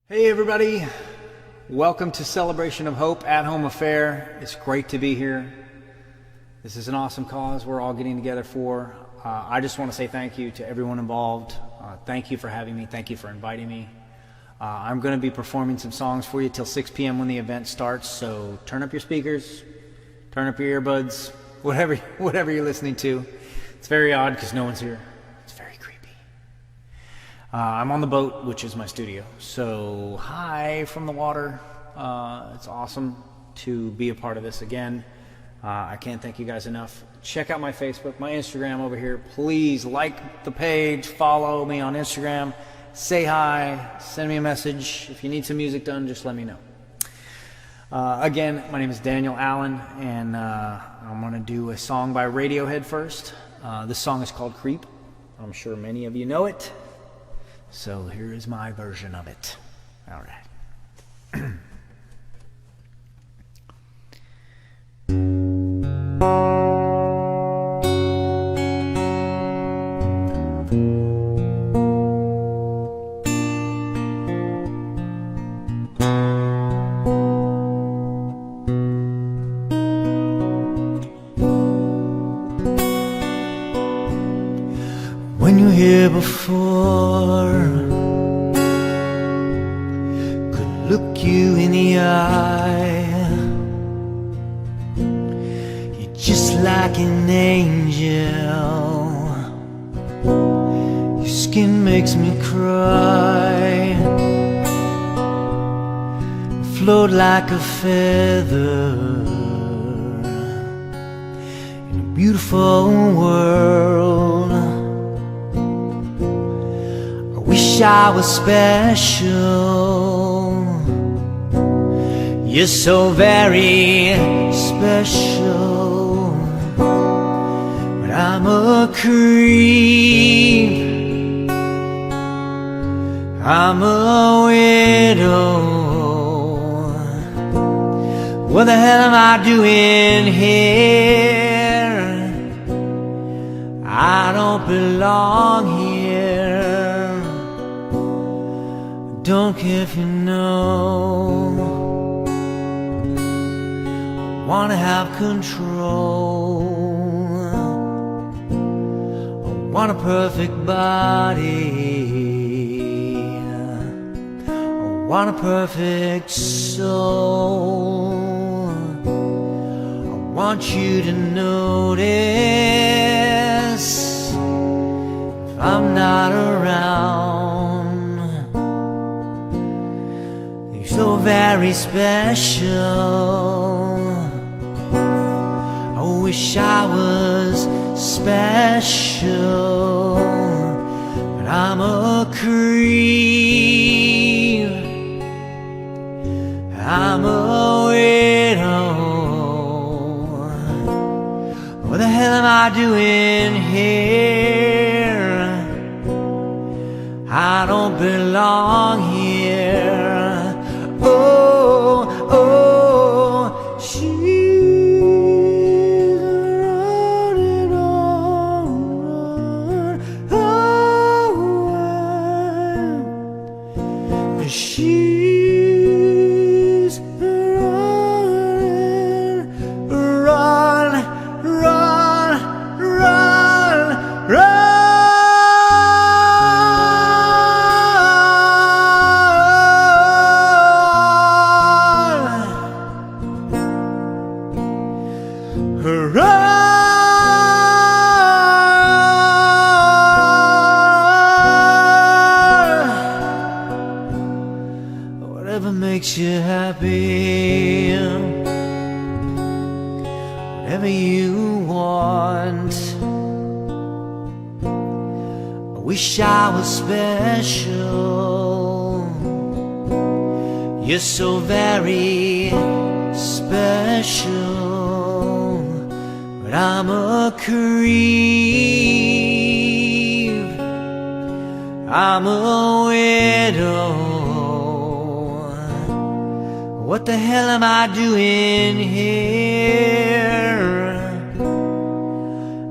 Hey everybody, welcome to Celebration of Hope at Home Affair. It's great to be here. This is an awesome cause we're all getting together for. I just want to say thank you to everyone involved. Thank you for having me. Thank you for inviting me. I'm going to be performing some songs for you till 6 p.m. when the event starts, so turn up your speakers, turn up your earbuds, whatever you're listening to. It's very odd because no one's here. It's very creepy. I'm on the boat, which is my studio. So hi from the water. It's awesome to be a part of this again. I can't thank you guys enough. Check out my Facebook, my Instagram over here. Please like the page, follow me on Instagram, say hi, send me a message. If you need some music done, just let me know. Again, my name is Daniel Allen, and I'm going to do a song by Radiohead first. This song is called Creep. I'm sure many of you know it. So here is my version of it. All right. When you were here before, could look you in the eye. You're just like an angel. Your skin makes me cry. Float like a feather in a beautiful world. Wish I was special. You're so very special, but I'm a creep. I'm a widow. What the hell am I doing here? I don't belong here. Don't care if you know. I wanna have control. I want a perfect body. I want a perfect soul. I want you to notice if I'm not around. So very special. I wish I was special, but I'm a creep. I'm a widow. What the hell am I doing here? I don't belong here. Oh, oh, she's running on, oh, she's running, run, run, run, run. Whatever makes you happy, whatever you want. I wish I was special. You're so very special, but I'm a creep. I'm a widow. What the hell am I doing here?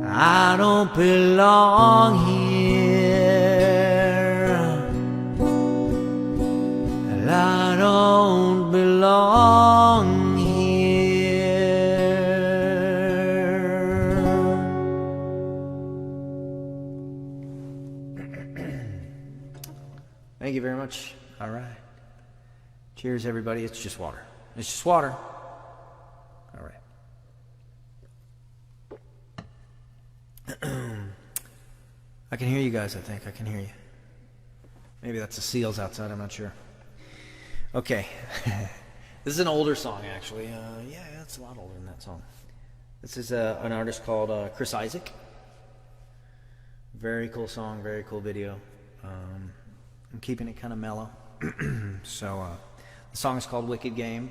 I don't belong here. don't belong here. Thank you very much. All right. Cheers, everybody. It's just water. It's just water. All right. I can hear you guys, I think. I can hear you. Maybe that's the seals outside. I'm not sure. Okay. This is an older song, actually. Yeah, it's a lot older than that song. This is an artist called Chris Isaac. Very cool song, very cool video. I'm keeping it kind of mellow. So the song is called Wicked Game.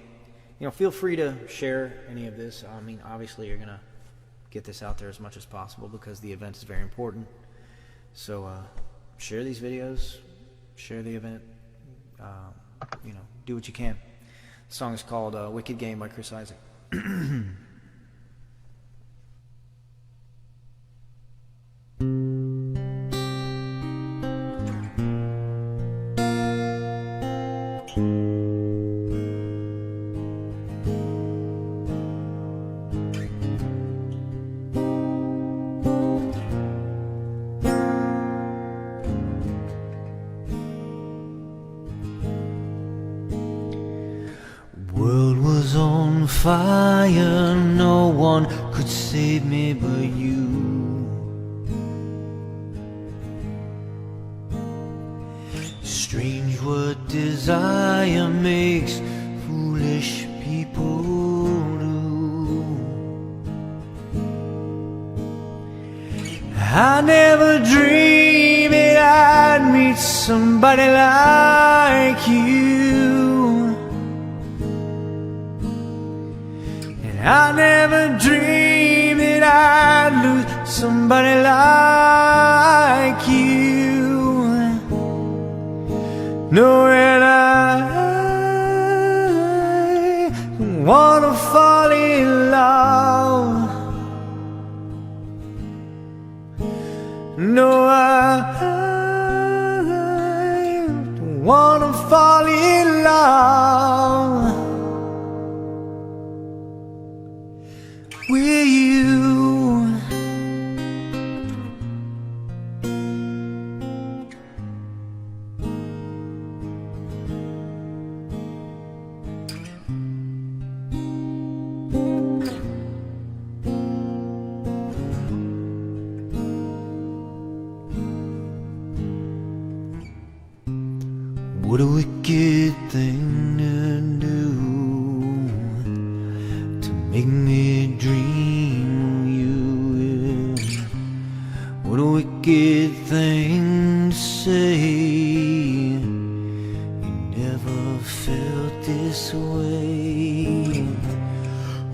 You know, feel free to share any of this. I mean, obviously you're going to get this out there as much as possible because the event is very important. So share these videos, share the event, you know, do what you can. The song is called Wicked Game by Chris Isaac. World was on fire, no one could save me but you. Strange what desire makes foolish people do. I never dreamed that I'd meet somebody like you. I never dreamed that I'd lose somebody like you. No, and I don't wanna fall in love. No, I don't wanna fall in love with you. What a wicked thing to do, to make me dream of you. What a wicked thing to say. You never felt this way.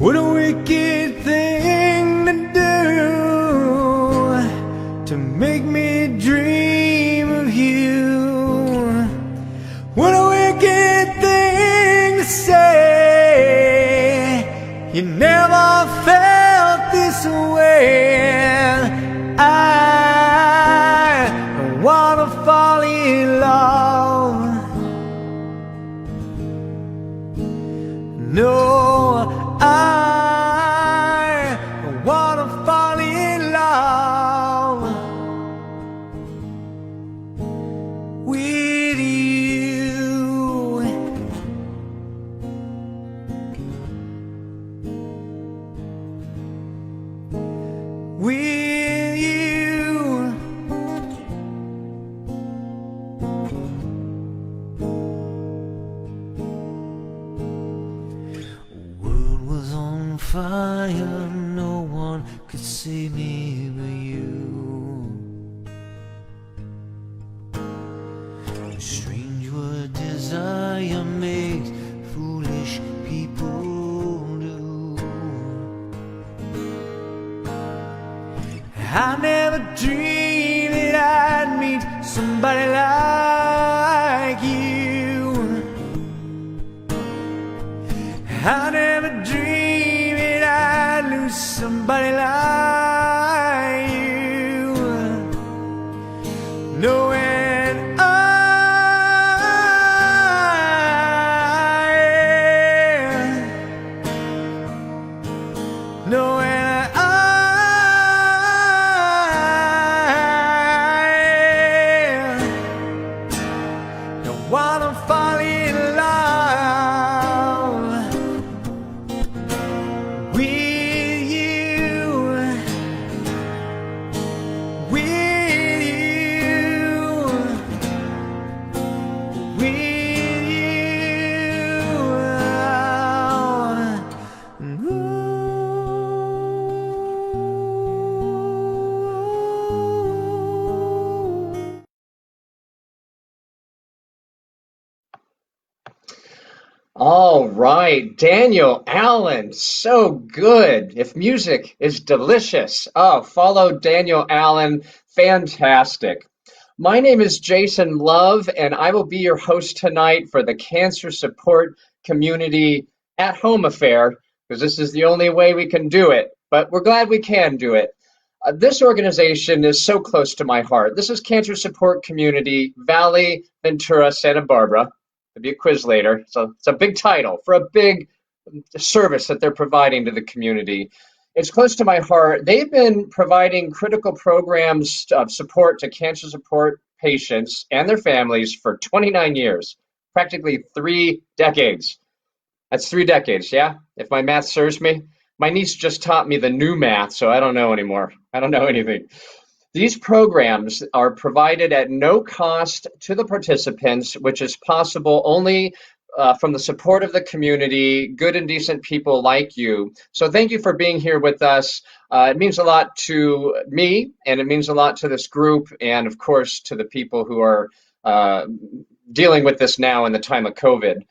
What a wicked thing to do, to make me dream of you. What a wicked thing to say. You never felt this way. I don't wanna fall in love. No, I don't wanna fall in love with you. With you. World was on fire, no one could save me but you. Strange what desire makes foolish people do. I never dreamed that I'd meet somebody like you. I never dreamed that I'd lose somebody like you. No, and I All right, Daniel Allen, so good. If music is delicious, oh, follow Daniel Allen, fantastic. My name is Jason Love, and I will be your host tonight for the Cancer Support Community at Home Affair, because this is the only way we can do it, but we're glad we can do it. This organization is so close to my heart. This is Cancer Support Community, Valley, Ventura, Santa Barbara. There'll be a quiz later. So it's a big title for a big service that they're providing to the community. It's close to my heart. They've been providing critical programs of support to cancer support patients and their families for 29 years, practically 3 decades. That's 3 decades, yeah? If my math serves me. My niece just taught me the new math, so I don't know anymore. I don't know anything. These programs are provided at no cost to the participants, which is possible only from the support of the community, good and decent people like you. So thank you for being here with us. It means a lot to me, and it means a lot to this group, and of course to the people who are dealing with this now in the time of COVID.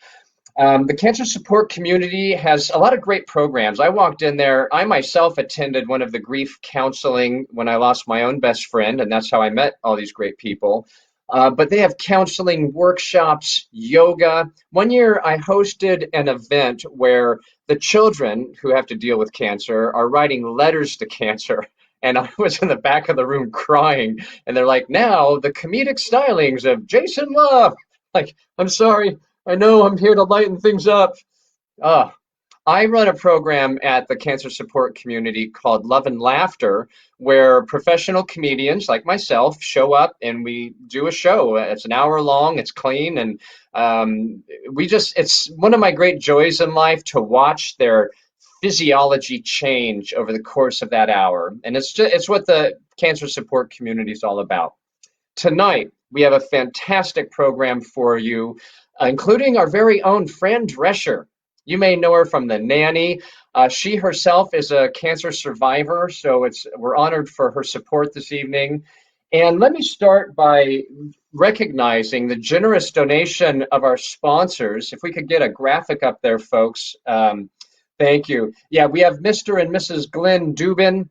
The cancer support community has a lot of great programs. I walked in there. I myself attended one of the grief counseling when I lost my own best friend, and that's how I met all these great people. But they have counseling workshops, yoga. One year I hosted an event where the children who have to deal with cancer are writing letters to cancer. And I was in the back of the room crying. And they're like, now the comedic stylings of Jason Love. Like, I'm sorry. I know I'm here to lighten things up. Uh, I run a program at the cancer support community called Love and Laughter, where professional comedians like myself show up and we do a show. It's an hour long, it's clean, and it's one of my great joys in life to watch their physiology change over the course of that hour. And it's what the cancer support community is all about. Tonight, we have a fantastic program for you, including our very own Fran Drescher. You may know her from The Nanny. She herself is a cancer survivor, so we're honored for her support this evening. And let me start by recognizing the generous donation of our sponsors. If we could get a graphic up there, folks. Thank you. Yeah, we have Mr. and Mrs. Glenn Dubin,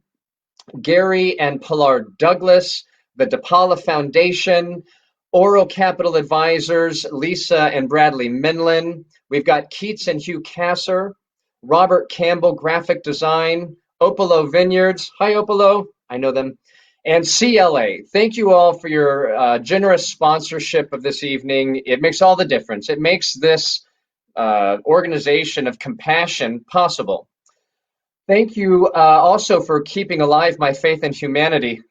Gary and Pilar Douglas, the DePaula Foundation, Oro Capital Advisors, Lisa and Bradley Minlin. We've got Keats and Hugh Kasser, Robert Campbell Graphic Design, Opolo Vineyards. Hi, Opolo. I know them. And CLA. Thank you all for your generous sponsorship of this evening. It makes all the difference. It makes this organization of compassion possible. Thank you also for keeping alive my faith in humanity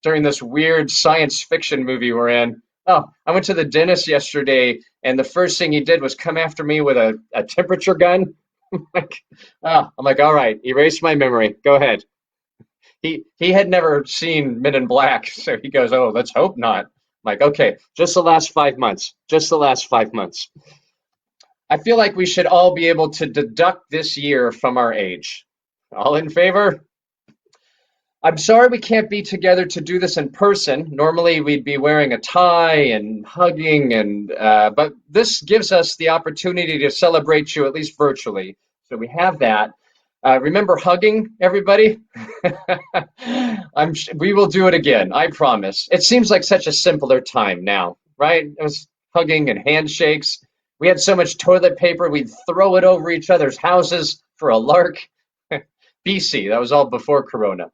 during this weird science fiction movie we're in. Oh, I went to the dentist yesterday, and the first thing he did was come after me with a temperature gun. I'm like, all right, erase my memory. Go ahead. He had never seen Men in Black, so he goes, oh, let's hope not. I'm like, okay, just the last 5 months. Just the last 5 months. I feel like we should all be able to deduct this year from our age. All in favor? I'm sorry we can't be together to do this in person. Normally we'd be wearing a tie and hugging, but this gives us the opportunity to celebrate you at least virtually. So we have that. Remember hugging, everybody? We will do it again, I promise. It seems like such a simpler time now, right? It was hugging and handshakes. We had so much toilet paper, we'd throw it over each other's houses for a lark. BC, that was all before Corona.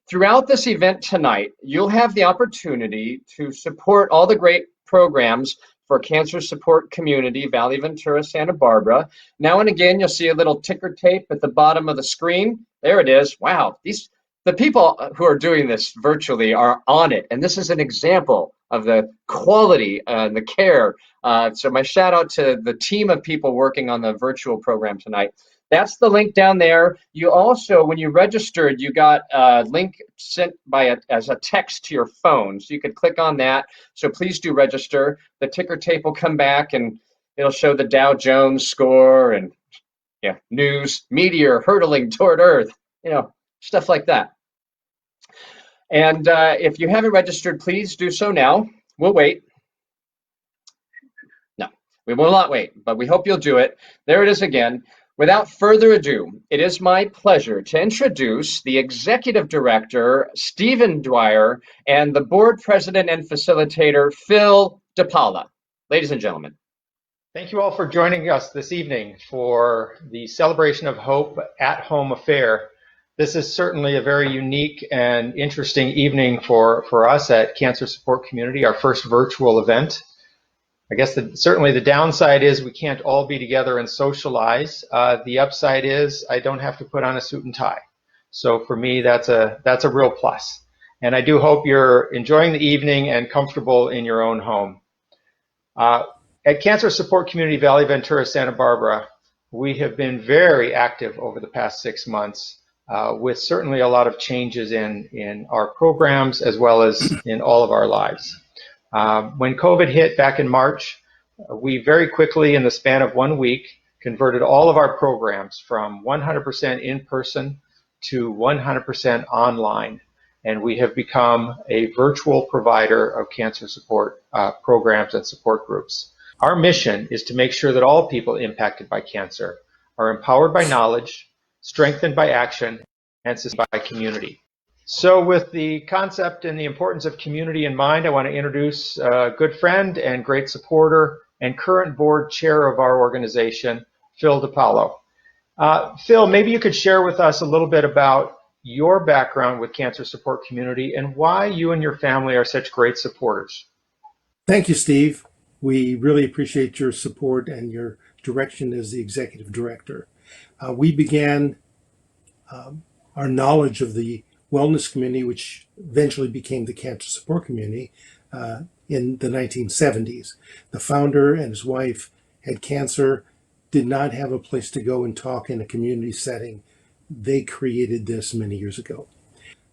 Throughout this event tonight, you'll have the opportunity to support all the great programs for Cancer Support Community, Valley Ventura, Santa Barbara. Now and again, you'll see a little ticker tape at the bottom of the screen. There it is. Wow, the people who are doing this virtually are on it, and this is an example of the quality and the care. So my shout out to the team of people working on the virtual program tonight. That's the link down there. You also, when you registered, you got a link sent as a text to your phone. So you could click on that. So please do register. The ticker tape will come back and it'll show the Dow Jones score and news, meteor hurtling toward Earth, stuff like that. And if you haven't registered, please do so now. We'll wait. No. We will not wait, but we hope you'll do it. There it is again. Without further ado, it is my pleasure to introduce the Executive Director, Stephen Dwyer, and the Board President and Facilitator, Phil DePaula. Ladies and gentlemen. Thank you all for joining us this evening for the Celebration of Hope at-home affair. This is certainly a very unique and interesting evening for us at Cancer Support Community, our first virtual event. I guess certainly the downside is we can't all be together and socialize. The upside is I don't have to put on a suit and tie. So for me, that's a real plus. And I do hope you're enjoying the evening and comfortable in your own home. At Cancer Support Community Valley Ventura Santa Barbara, we have been very active over the past 6 months with certainly a lot of changes in our programs as well as in all of our lives. When COVID hit back in March, we very quickly, in the span of 1 week, converted all of our programs from 100% in person to 100% online. And we have become a virtual provider of cancer support programs and support groups. Our mission is to make sure that all people impacted by cancer are empowered by knowledge, strengthened by action, and sustained by community. So with the concept and the importance of community in mind, I want to introduce a good friend and great supporter and current board chair of our organization, Phil DePaula. Phil, maybe you could share with us a little bit about your background with Cancer Support Community and why you and your family are such great supporters. Thank you, Steve. We really appreciate your support and your direction as the executive director. We began our knowledge of the wellness community, which eventually became the Cancer Support Community, in the 1970s. The founder and his wife had cancer, did not have a place to go and talk in a community setting. They created this many years ago.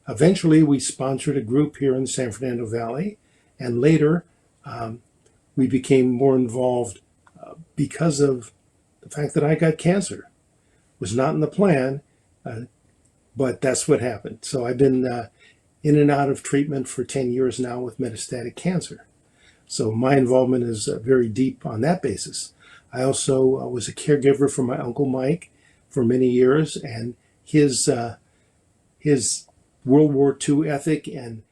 Eventually, we sponsored a group here in the San Fernando Valley, and later we became more involved because of the fact that I got cancer. It was not in the plan, but that's what happened. So I've been in and out of treatment for 10 years now with metastatic cancer. So my involvement is very deep on that basis. I also was a caregiver for my Uncle Mike for many years, and his World War II ethic and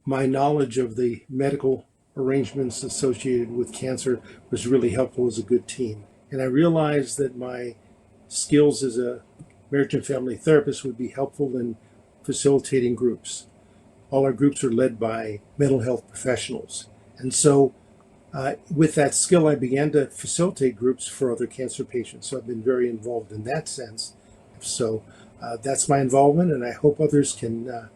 my knowledge of the medical arrangements associated with cancer was really helpful as a good team. And I realized that my skills as a marriage and family therapist would be helpful in facilitating groups. All our groups are led by mental health professionals. And so with that skill, I began to facilitate groups for other cancer patients. So I've been very involved in that sense. So that's my involvement, and I hope others can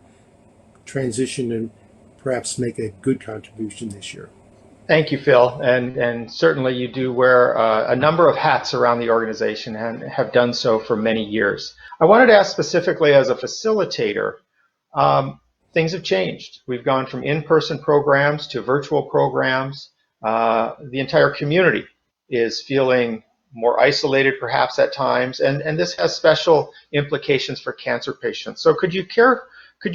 transition and perhaps make a good contribution this year. Thank you, Phil. And certainly you do wear a number of hats around the organization and have done so for many years. I wanted to ask specifically as a facilitator, things have changed. We've gone from in-person programs to virtual programs. The entire community is feeling more isolated perhaps at times, and this has special implications for cancer patients. So could you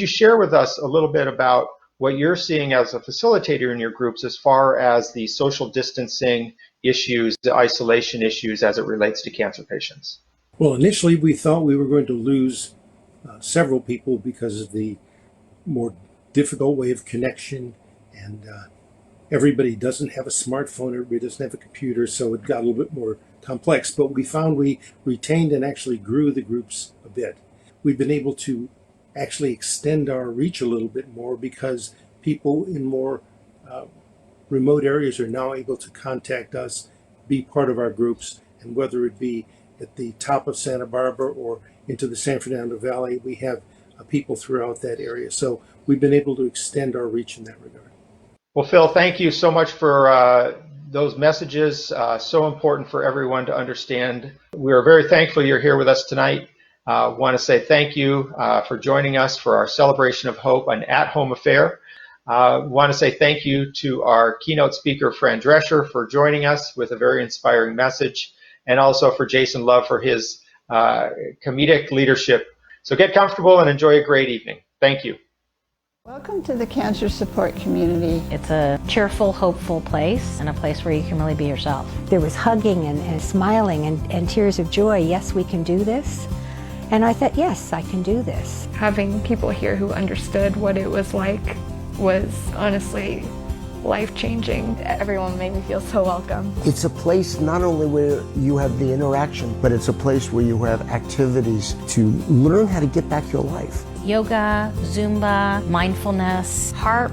share with us a little bit about what you're seeing as a facilitator in your groups as far as the social distancing issues, the isolation issues as it relates to cancer patients? Well, initially we thought we were going to lose several people because of the more difficult way of connection, and everybody doesn't have a smartphone, everybody doesn't have a computer, so it got a little bit more complex. But we found we retained and actually grew the groups a bit. We've been able to actually extend our reach a little bit more because people in more remote areas are now able to contact us, be part of our groups, and whether it be at the top of Santa Barbara or into the San Fernando Valley, we have people throughout that area. So we've been able to extend our reach in that regard. Well, Phil, thank you so much for those messages, so important for everyone to understand. We are very thankful you're here with us tonight. Want to say thank you for joining us for our Celebration of Hope, an at-home affair. Want to say thank you to our keynote speaker, Fran Drescher, for joining us with a very inspiring message, and also for Jason Love for his comedic leadership. So get comfortable and enjoy a great evening. Thank you. Welcome to the cancer support community. It's a cheerful, hopeful place and a place where you can really be yourself. There was hugging and smiling and tears of joy. Yes, we can do this. And I thought, yes, I can do this. Having people here who understood what it was like was honestly life-changing. Everyone made me feel so welcome. It's a place not only where you have the interaction, but it's a place where you have activities to learn how to get back your life. Yoga, Zumba, mindfulness, harp,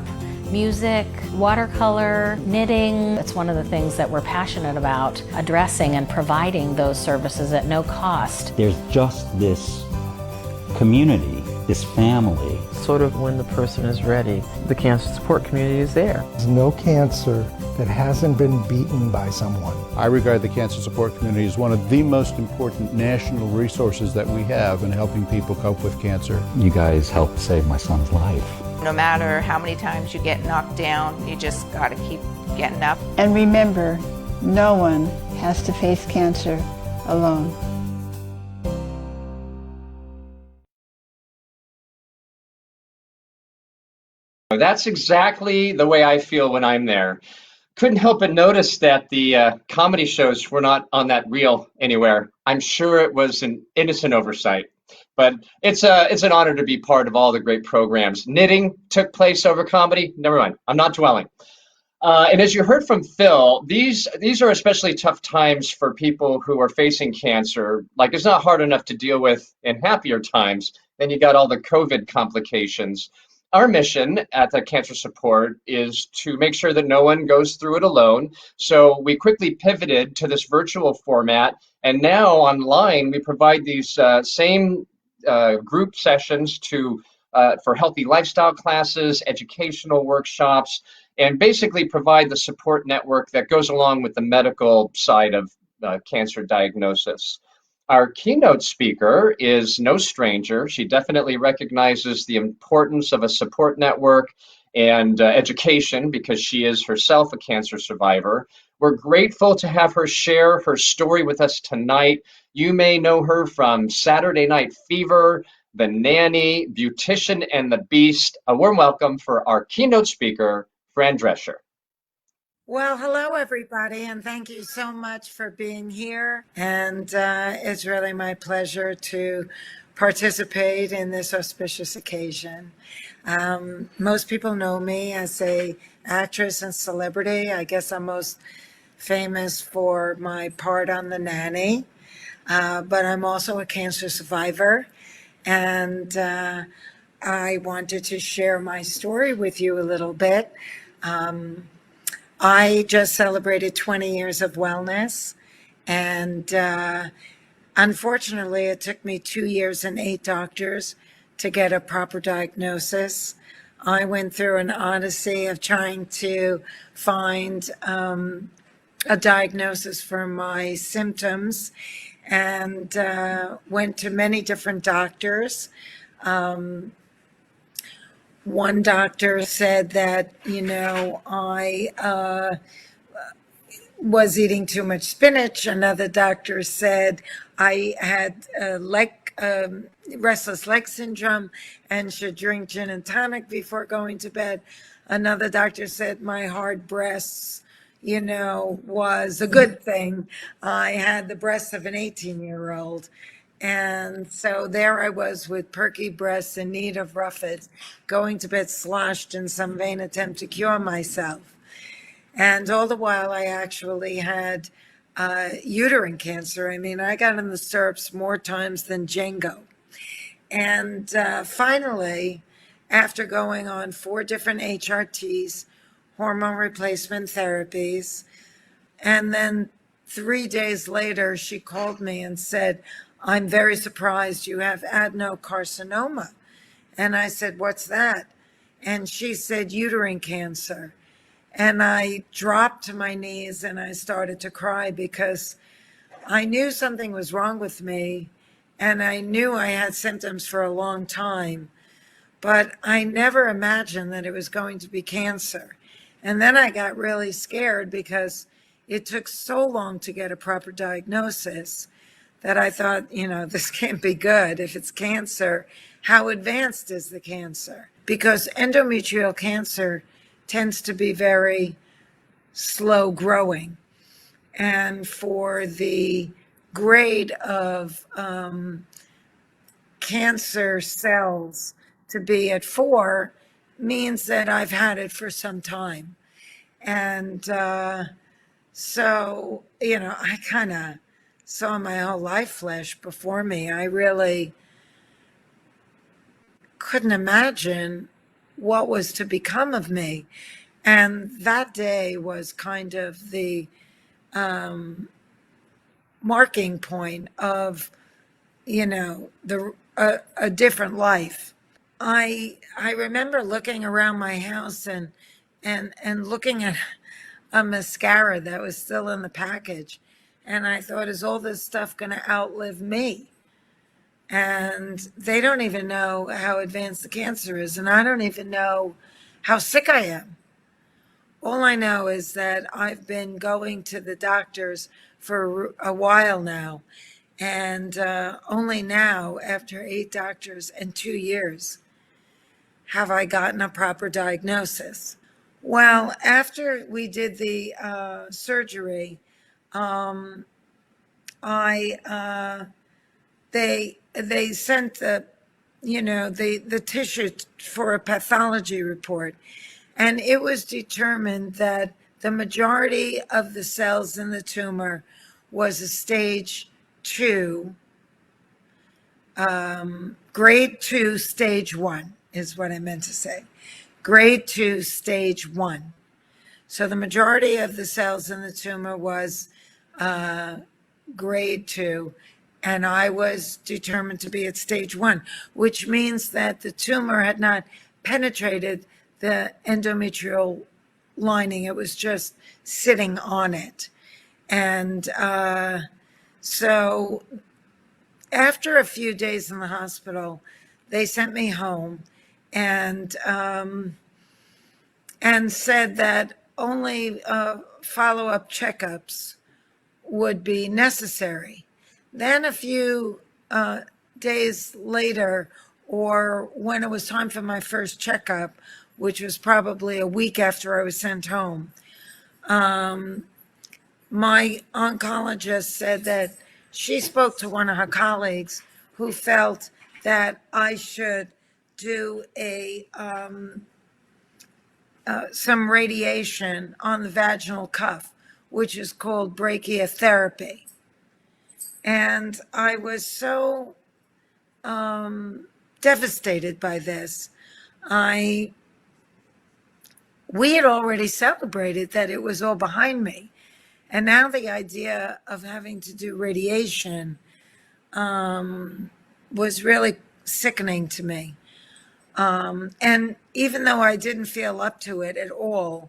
music, watercolor, knitting. It's one of the things that we're passionate about, addressing and providing those services at no cost. There's just this community, this family. Sort of when the person is ready, the cancer support community is there. There's no cancer that hasn't been beaten by someone. I regard the cancer support community as one of the most important national resources that we have in helping people cope with cancer. You guys helped save my son's life. No matter how many times you get knocked down, you just got to keep getting up. And remember, no one has to face cancer alone. That's exactly the way I feel when I'm there. Couldn't help but notice that the comedy shows were not on that reel anywhere. I'm sure it was an innocent oversight, but it's an honor to be part of all the great programs. Knitting took place over comedy. Never mind, I'm not dwelling. And as you heard from Phil, these are especially tough times for people who are facing cancer. Like, it's not hard enough to deal with in happier times. Then you got all the COVID complications. Our mission at the Cancer Support is to make sure that no one goes through it alone. So we quickly pivoted to this virtual format, and now online we provide these same group sessions for healthy lifestyle classes, educational workshops, and basically provide the support network that goes along with the medical side of cancer diagnosis. Our keynote speaker is no stranger. She definitely recognizes the importance of a support network and education because she is herself a cancer survivor. We're grateful to have her share her story with us tonight. You may know her from Saturday Night Fever, The Nanny, Beautician and the Beast. A warm welcome for our keynote speaker, Fran Drescher. Well, hello, everybody, and thank you so much for being here. And it's really my pleasure to participate in this auspicious occasion. Most people know me as an actress and celebrity. I guess I'm most famous for my part on The Nanny, but I'm also a cancer survivor. And I wanted to share my story with you a little bit. I just celebrated 20 years of wellness, and unfortunately, it took me 2 years and 8 doctors to get a proper diagnosis. I went through an odyssey of trying to find a diagnosis for my symptoms and went to many different doctors. One doctor said that, I was eating too much spinach. Another doctor said I had restless leg syndrome and should drink gin and tonic before going to bed. Another doctor said my hard breasts, was a good thing. I had the breasts of an 18-year-old. And so there I was with perky breasts in need of roughet, going to bed sloshed in some vain attempt to cure myself. And all the while I actually had uterine cancer. I mean, I got in the stirrups more times than Django. And finally, after going on 4 different HRTs, hormone replacement therapies, and then 3 days later, she called me and said, I'm very surprised you have adenocarcinoma. And I said, what's that? And she said, uterine cancer. And I dropped to my knees and I started to cry because I knew something was wrong with me and I knew I had symptoms for a long time, but I never imagined that it was going to be cancer. And then I got really scared because it took so long to get a proper diagnosis that I thought, this can't be good. If it's cancer, how advanced is the cancer? because endometrial cancer tends to be very slow growing. And for the grade of cancer cells to be at 4 means that I've had it for some time. And so, I kind of saw my whole life flash before me. I really couldn't imagine what was to become of me. And that day was kind of the marking point of, a different life. I remember looking around my house and looking at a mascara that was still in the package, and I thought, is all this stuff going to outlive me? And they don't even know how advanced the cancer is, and I don't even know how sick I am. All I know is that I've been going to the doctors for a while now, and only now, after 8 doctors and 2 years, have I gotten a proper diagnosis. Well, after we did the surgery, they sent the tissue for a pathology report, and it was determined that the majority of the cells in the tumor was a stage 2, grade 2, stage 1 is what I meant to say. Grade 2, stage 1. So the majority of the cells in the tumor was grade 2, and I was determined to be at stage 1, which means that the tumor had not penetrated the endometrial lining. It was just sitting on it. And so after a few days in the hospital, they sent me home and said that only follow-up checkups would be necessary. Then a few days later, or when it was time for my first checkup, which was probably a week after I was sent home, my oncologist said that she spoke to one of her colleagues who felt that I should do some radiation on the vaginal cuff, which is called brachytherapy. And I was so devastated by this. We had already celebrated that it was all behind me. And now the idea of having to do radiation was really sickening to me. And even though I didn't feel up to it at all,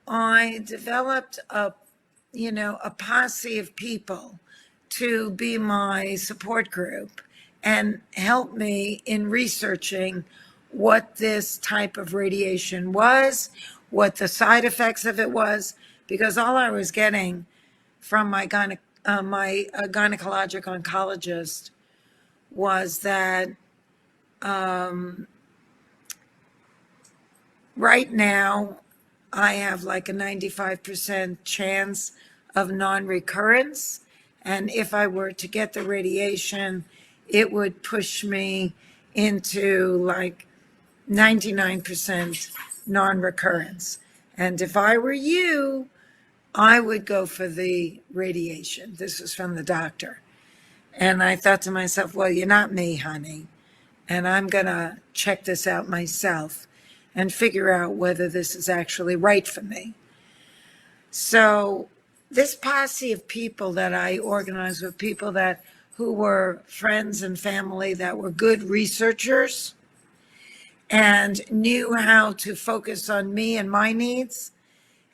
I developed a posse of people to be my support group and help me in researching what this type of radiation was, what the side effects of it was, because all I was getting from my gynecologic oncologist was that right now I have like a 95% chance of non-recurrence, and if I were to get the radiation, it would push me into like 99% non-recurrence. And if I were you, I would go for the radiation. This was from the doctor. And I thought to myself, well, you're not me, honey. And I'm going to check this out myself and figure out whether this is actually right for me. So this posse of people that I organized were people who were friends and family that were good researchers and knew how to focus on me and my needs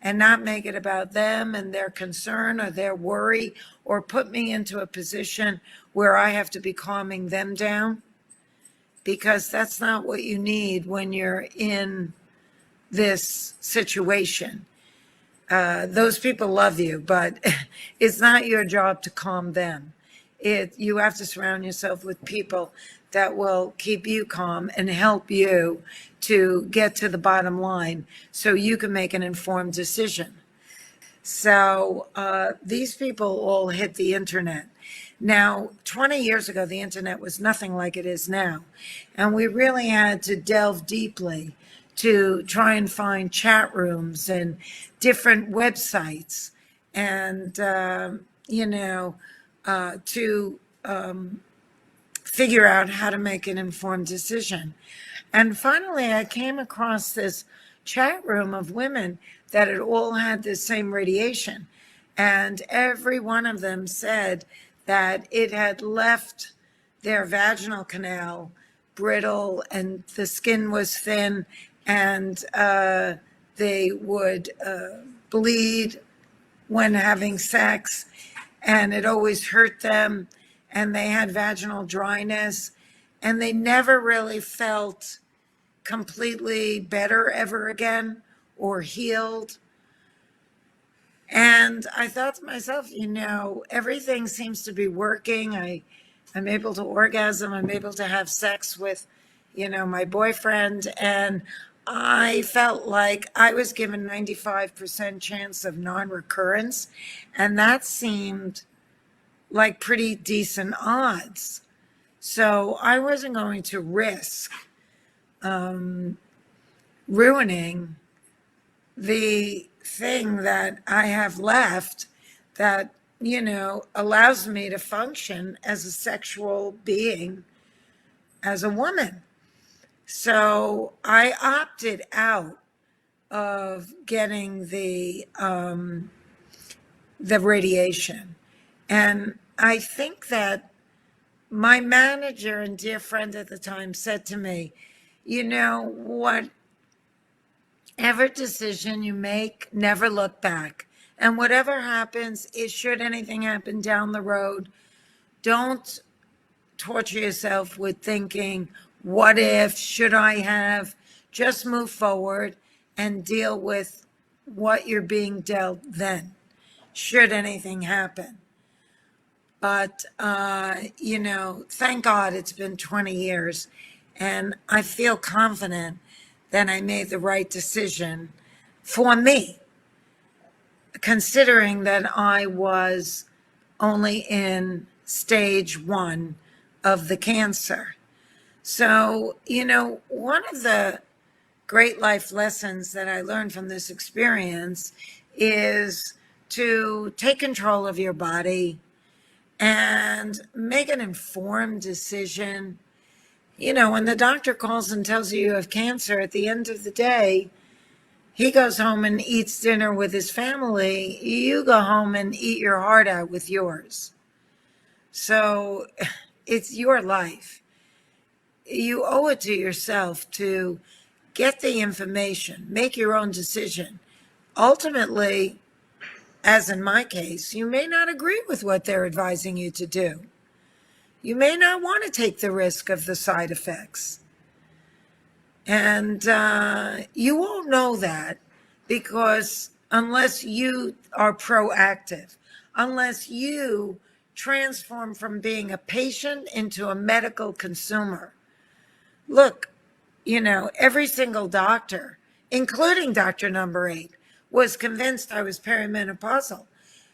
and not make it about them and their concern or their worry, or put me into a position where I have to be calming them down, because that's not what you need when you're in this situation. Those people love you, but it's not your job to calm them. You have to surround yourself with people that will keep you calm and help you to get to the bottom line so you can make an informed decision. So these people all hit the internet. Now, 20 years ago, the internet was nothing like it is now. And we really had to delve deeply to try and find chat rooms and different websites and, to figure out how to make an informed decision. And finally, I came across this chat room of women that had all had the same radiation. And every one of them said that it had left their vaginal canal brittle and the skin was thin and they would bleed when having sex and it always hurt them and they had vaginal dryness and they never really felt completely better ever again or healed. And I thought to myself, everything seems to be working. I'm able to orgasm. I'm able to have sex with, my boyfriend. And I felt like I was given 95% chance of non-recurrence. And that seemed like pretty decent odds. So I wasn't going to risk ruining the thing that I have left that, allows me to function as a sexual being, as a woman. So I opted out of getting the radiation. And I think that my manager and dear friend at the time said to me, whatever decision you make, never look back. And whatever happens, should anything happen down the road, don't torture yourself with thinking, what if, should I have? Just move forward and deal with what you're being dealt then, should anything happen. But, thank God it's been 20 years and I feel confident that I made the right decision for me, considering that I was only in stage 1 of the cancer. So, one of the great life lessons that I learned from this experience is to take control of your body and make an informed decision. When the doctor calls and tells you you have cancer, at the end of the day, he goes home and eats dinner with his family. You go home and eat your heart out with yours. So it's your life. You owe it to yourself to get the information, make your own decision. Ultimately, as in my case, you may not agree with what they're advising you to do. You may not want to take the risk of the side effects. And you won't know that because unless you are proactive, unless you transform from being a patient into a medical consumer. Look, every single doctor, including Dr. Number 8, was convinced I was perimenopausal.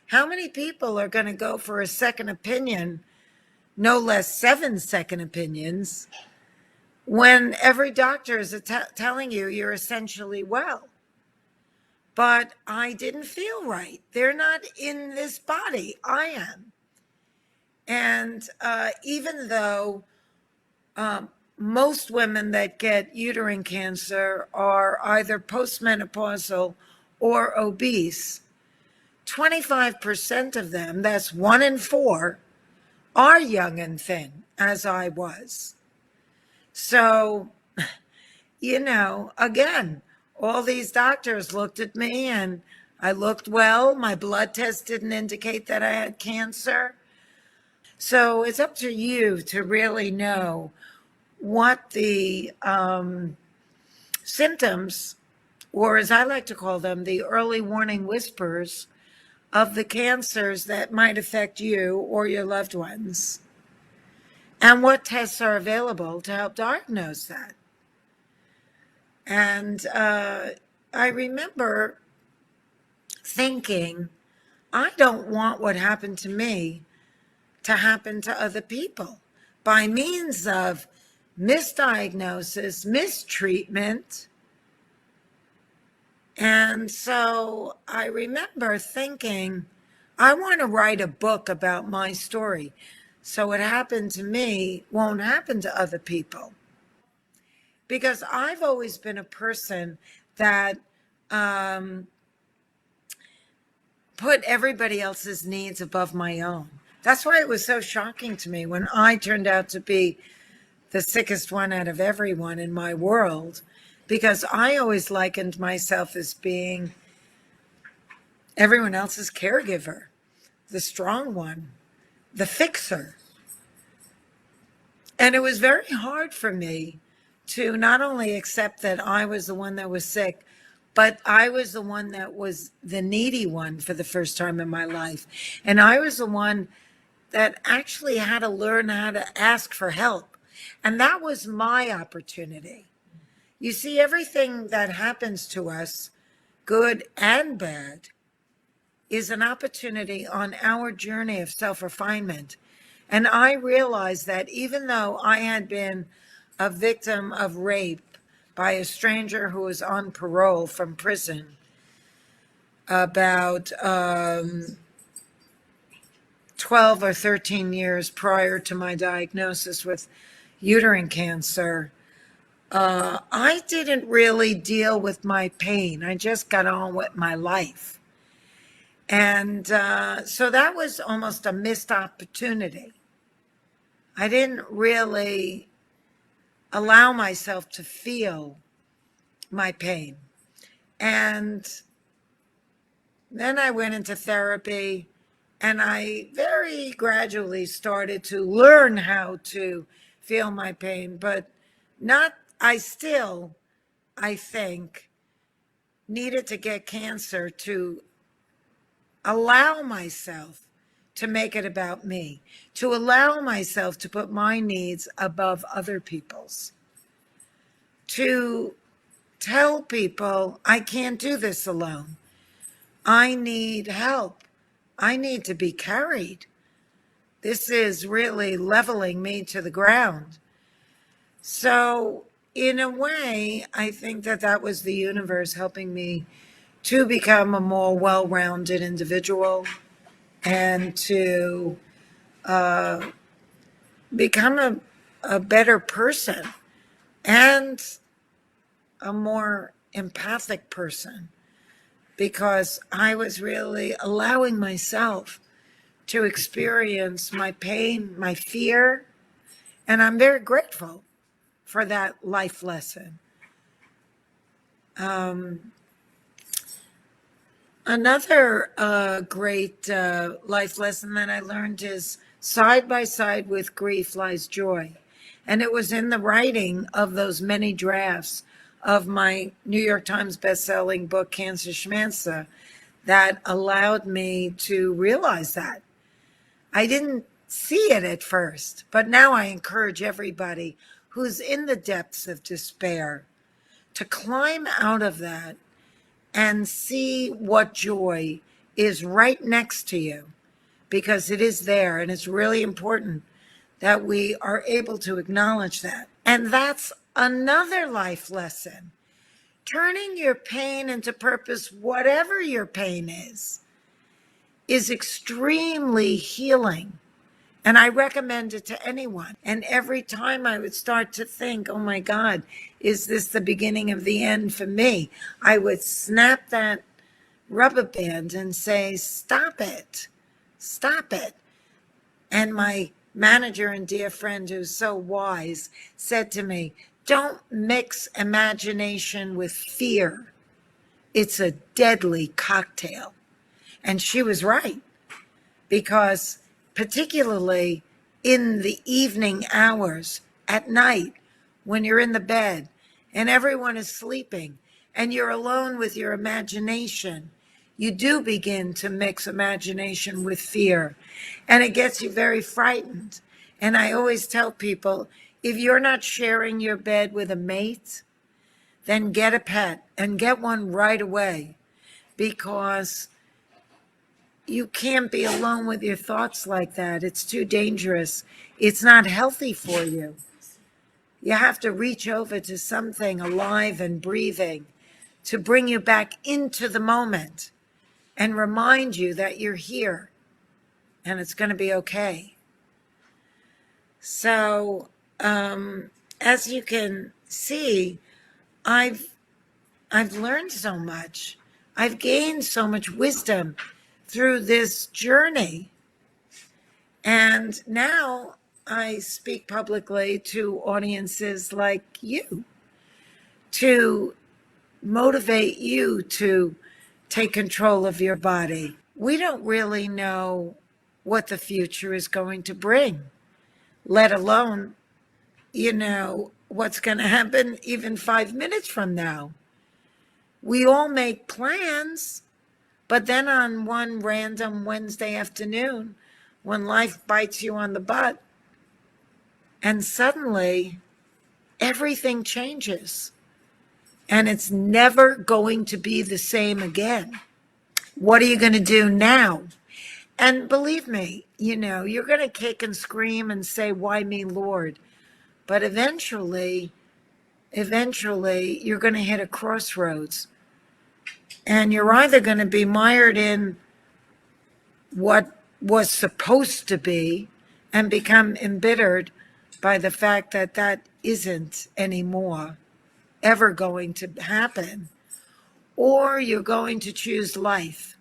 How many people are going to go for a second opinion, no less 7 second opinions, when every doctor is telling you you're essentially well? But I didn't feel right. They're not in this body. I am. And even though most women that get uterine cancer are either postmenopausal or obese, 25% of them, that's 1 in 4, are young and thin, as I was. So, again, all these doctors looked at me and I looked well. My blood test didn't indicate that I had cancer. So it's up to you to really know what the symptoms, or as I like to call them, the early warning whispers of the cancers that might affect you or your loved ones, and what tests are available to help diagnose that. And I remember thinking, I don't want what happened to me to happen to other people by means of misdiagnosis, mistreatment. And so I remember thinking, I want to write a book about my story so what happened to me won't happen to other people. Because I've always been a person that put everybody else's needs above my own. That's why it was so shocking to me when I turned out to be the sickest one out of everyone in my world, because I always likened myself as being everyone else's caregiver, the strong one, the fixer. And it was very hard for me to not only accept that I was the one that was sick, but I was the one that was the needy one for the first time in my life. And I was the one that actually had to learn how to ask for help. And that was my opportunity. You see, everything that happens to us, good and bad, is an opportunity on our journey of self-refinement. And I realized that even though I had been a victim of rape by a stranger who was on parole from prison about 12 or 13 years prior to my diagnosis with uterine cancer, I didn't really deal with my pain. I just got on with my life. And so that was almost a missed opportunity. I didn't really allow myself to feel my pain. And then I went into therapy, and I very gradually started to learn how to feel my pain, but I think, needed to get cancer to allow myself to make it about me, to allow myself to put my needs above other people's, to tell people I can't do this alone. I need help. I need to be carried. This is really leveling me to the ground. So in a way, I think that was the universe helping me to become a more well-rounded individual and to become a better person and a more empathic person, because I was really allowing myself to experience my pain, my fear, and I'm very grateful for that life lesson. Another great life lesson that I learned is side by side with grief lies joy. And it was in the writing of those many drafts of my New York Times bestselling book, Cancer Schmancer, that allowed me to realize that. I didn't see it at first, but now I encourage everybody who's in the depths of despair to climb out of that and see what joy is right next to you, because it is there, and it's really important that we are able to acknowledge that. And that's another life lesson. Turning your pain into purpose, whatever your pain is extremely healing. And I recommend it to anyone. And every time I would start to think, oh my God, is this the beginning of the end for me? I would snap that rubber band and say, stop it, stop it. And my manager and dear friend, who's so wise, said to me, don't mix imagination with fear. It's a deadly cocktail. And she was right, because particularly in the evening hours at night, when you're in the bed and everyone is sleeping and you're alone with your imagination, you do begin to mix imagination with fear, and it gets you very frightened. And I always tell people, if you're not sharing your bed with a mate, then get a pet and get one right away, because you can't be alone with your thoughts like that. It's too dangerous. It's not healthy for you. You have to reach over to something alive and breathing to bring you back into the moment and remind you that you're here and it's going to be okay. So, as you can see, I've learned so much. I've gained so much wisdom through this journey. And now I speak publicly to audiences like you to motivate you to take control of your body. We don't really know what the future is going to bring, let alone, what's going to happen even 5 minutes from now. We all make plans, but then on one random Wednesday afternoon, when life bites you on the butt, and suddenly everything changes, and it's never going to be the same again. What are you going to do now? And believe me, you're going to kick and scream and say, why me, Lord? But eventually, you're going to hit a crossroads. And you're either going to be mired in what was supposed to be and become embittered by the fact that that isn't anymore ever going to happen, or you're going to choose life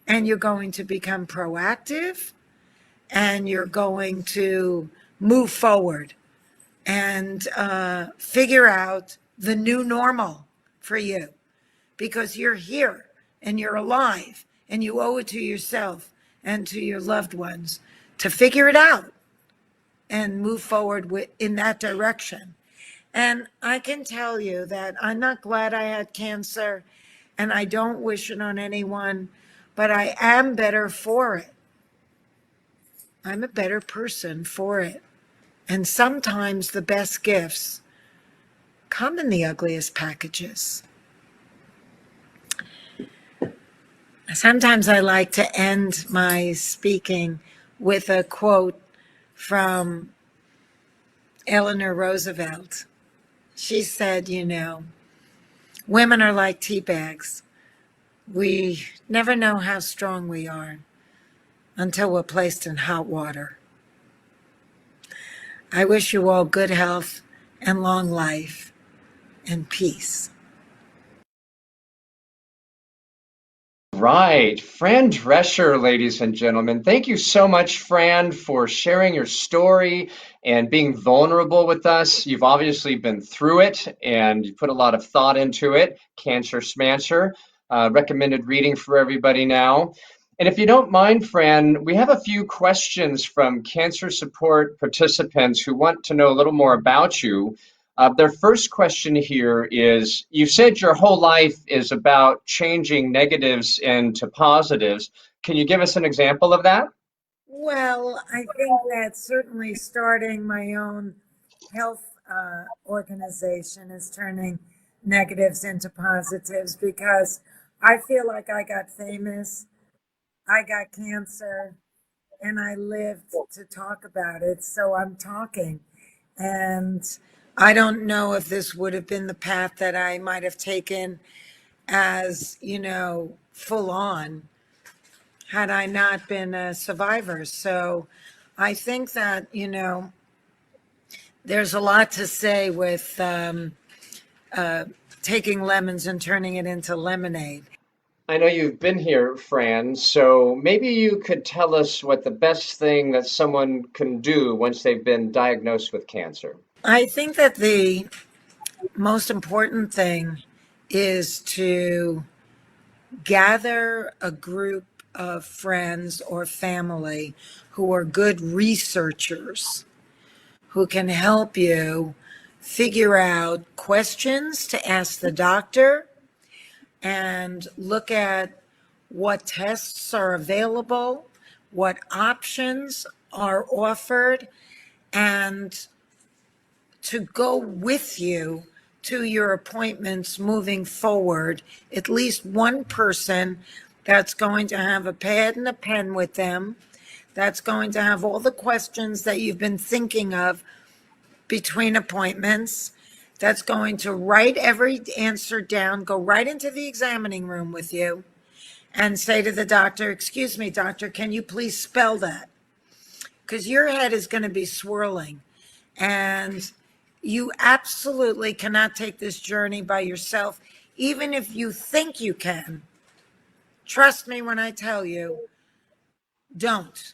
and you're going to become proactive and you're going to move forward and figure out the new normal for you, because you're here and you're alive and you owe it to yourself and to your loved ones to figure it out and move forward in that direction. And I can tell you that I'm not glad I had cancer, and I don't wish it on anyone, but I am better for it. I'm a better person for it. And sometimes the best gifts come in the ugliest packages. Sometimes I like to end my speaking with a quote from Eleanor Roosevelt. She said, women are like tea bags. We never know how strong we are until we're placed in hot water. I wish you all good health and long life and peace. Right. Fran Drescher, ladies and gentlemen. Thank you so much, Fran, for sharing your story and being vulnerable with us. You've obviously been through it and you put a lot of thought into it. Cancer Smancer, recommended reading for everybody now. And if you don't mind, Fran, we have a few questions from cancer support participants who want to know a little more about you. Their first question here is, you said your whole life is about changing negatives into positives. Can you give us an example of that? Well, I think that certainly starting my own health organization is turning negatives into positives, because I feel like I got famous, I got cancer, and I lived to talk about it, so I'm talking. And I don't know if this would have been the path that I might have taken as, full on, had I not been a survivor. So I think that, there's a lot to say with taking lemons and turning it into lemonade. I know you've been here, Fran, so maybe you could tell us what the best thing that someone can do once they've been diagnosed with cancer. I think that the most important thing is to gather a group of friends or family who are good researchers, who can help you figure out questions to ask the doctor and look at what tests are available, what options are offered, and to go with you to your appointments moving forward, at least one person that's going to have a pad and a pen with them, that's going to have all the questions that you've been thinking of between appointments, that's going to write every answer down, go right into the examining room with you, and say to the doctor, "Excuse me, doctor, can you please spell that?" Because your head is going to be swirling. And you absolutely cannot take this journey by yourself, even if you think you can. Trust me when I tell you, don't.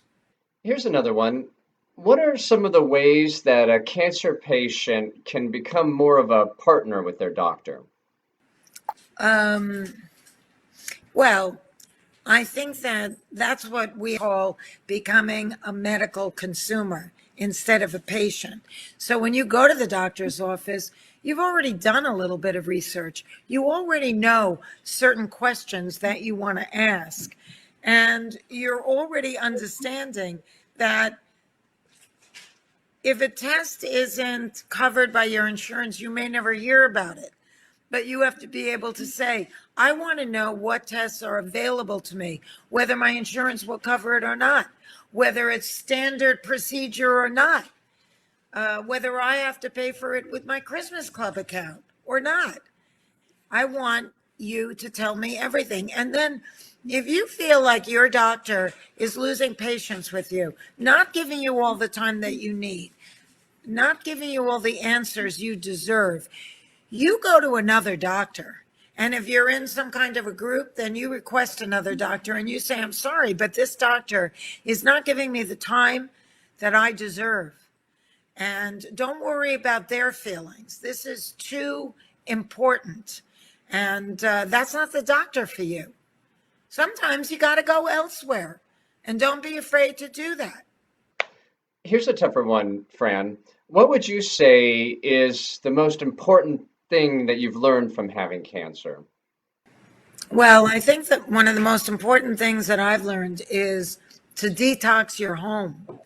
Here's another one. What are some of the ways that a cancer patient can become more of a partner with their doctor? Well, I think that that's what we call becoming a medical consumer instead of a patient. So when you go to the doctor's office, you've already done a little bit of research. You already know certain questions that you want to ask. And you're already understanding that if a test isn't covered by your insurance, you may never hear about it. But you have to be able to say, I want to know what tests are available to me, whether my insurance will cover it or not, whether it's standard procedure or not, whether I have to pay for it with my Christmas Club account or not. I want you to tell me everything. And then if you feel like your doctor is losing patience with you, not giving you all the time that you need, not giving you all the answers you deserve, you go to another doctor. And if you're in some kind of a group, then you request another doctor and you say, I'm sorry, but this doctor is not giving me the time that I deserve. And don't worry about their feelings. This is too important. And that's not the doctor for you. Sometimes you got to go elsewhere. And don't be afraid to do that. Here's a tougher one, Fran. What would you say is the most important thing that you've learned from having cancer? Well, I think that one of the most important things that I've learned is to detox your home.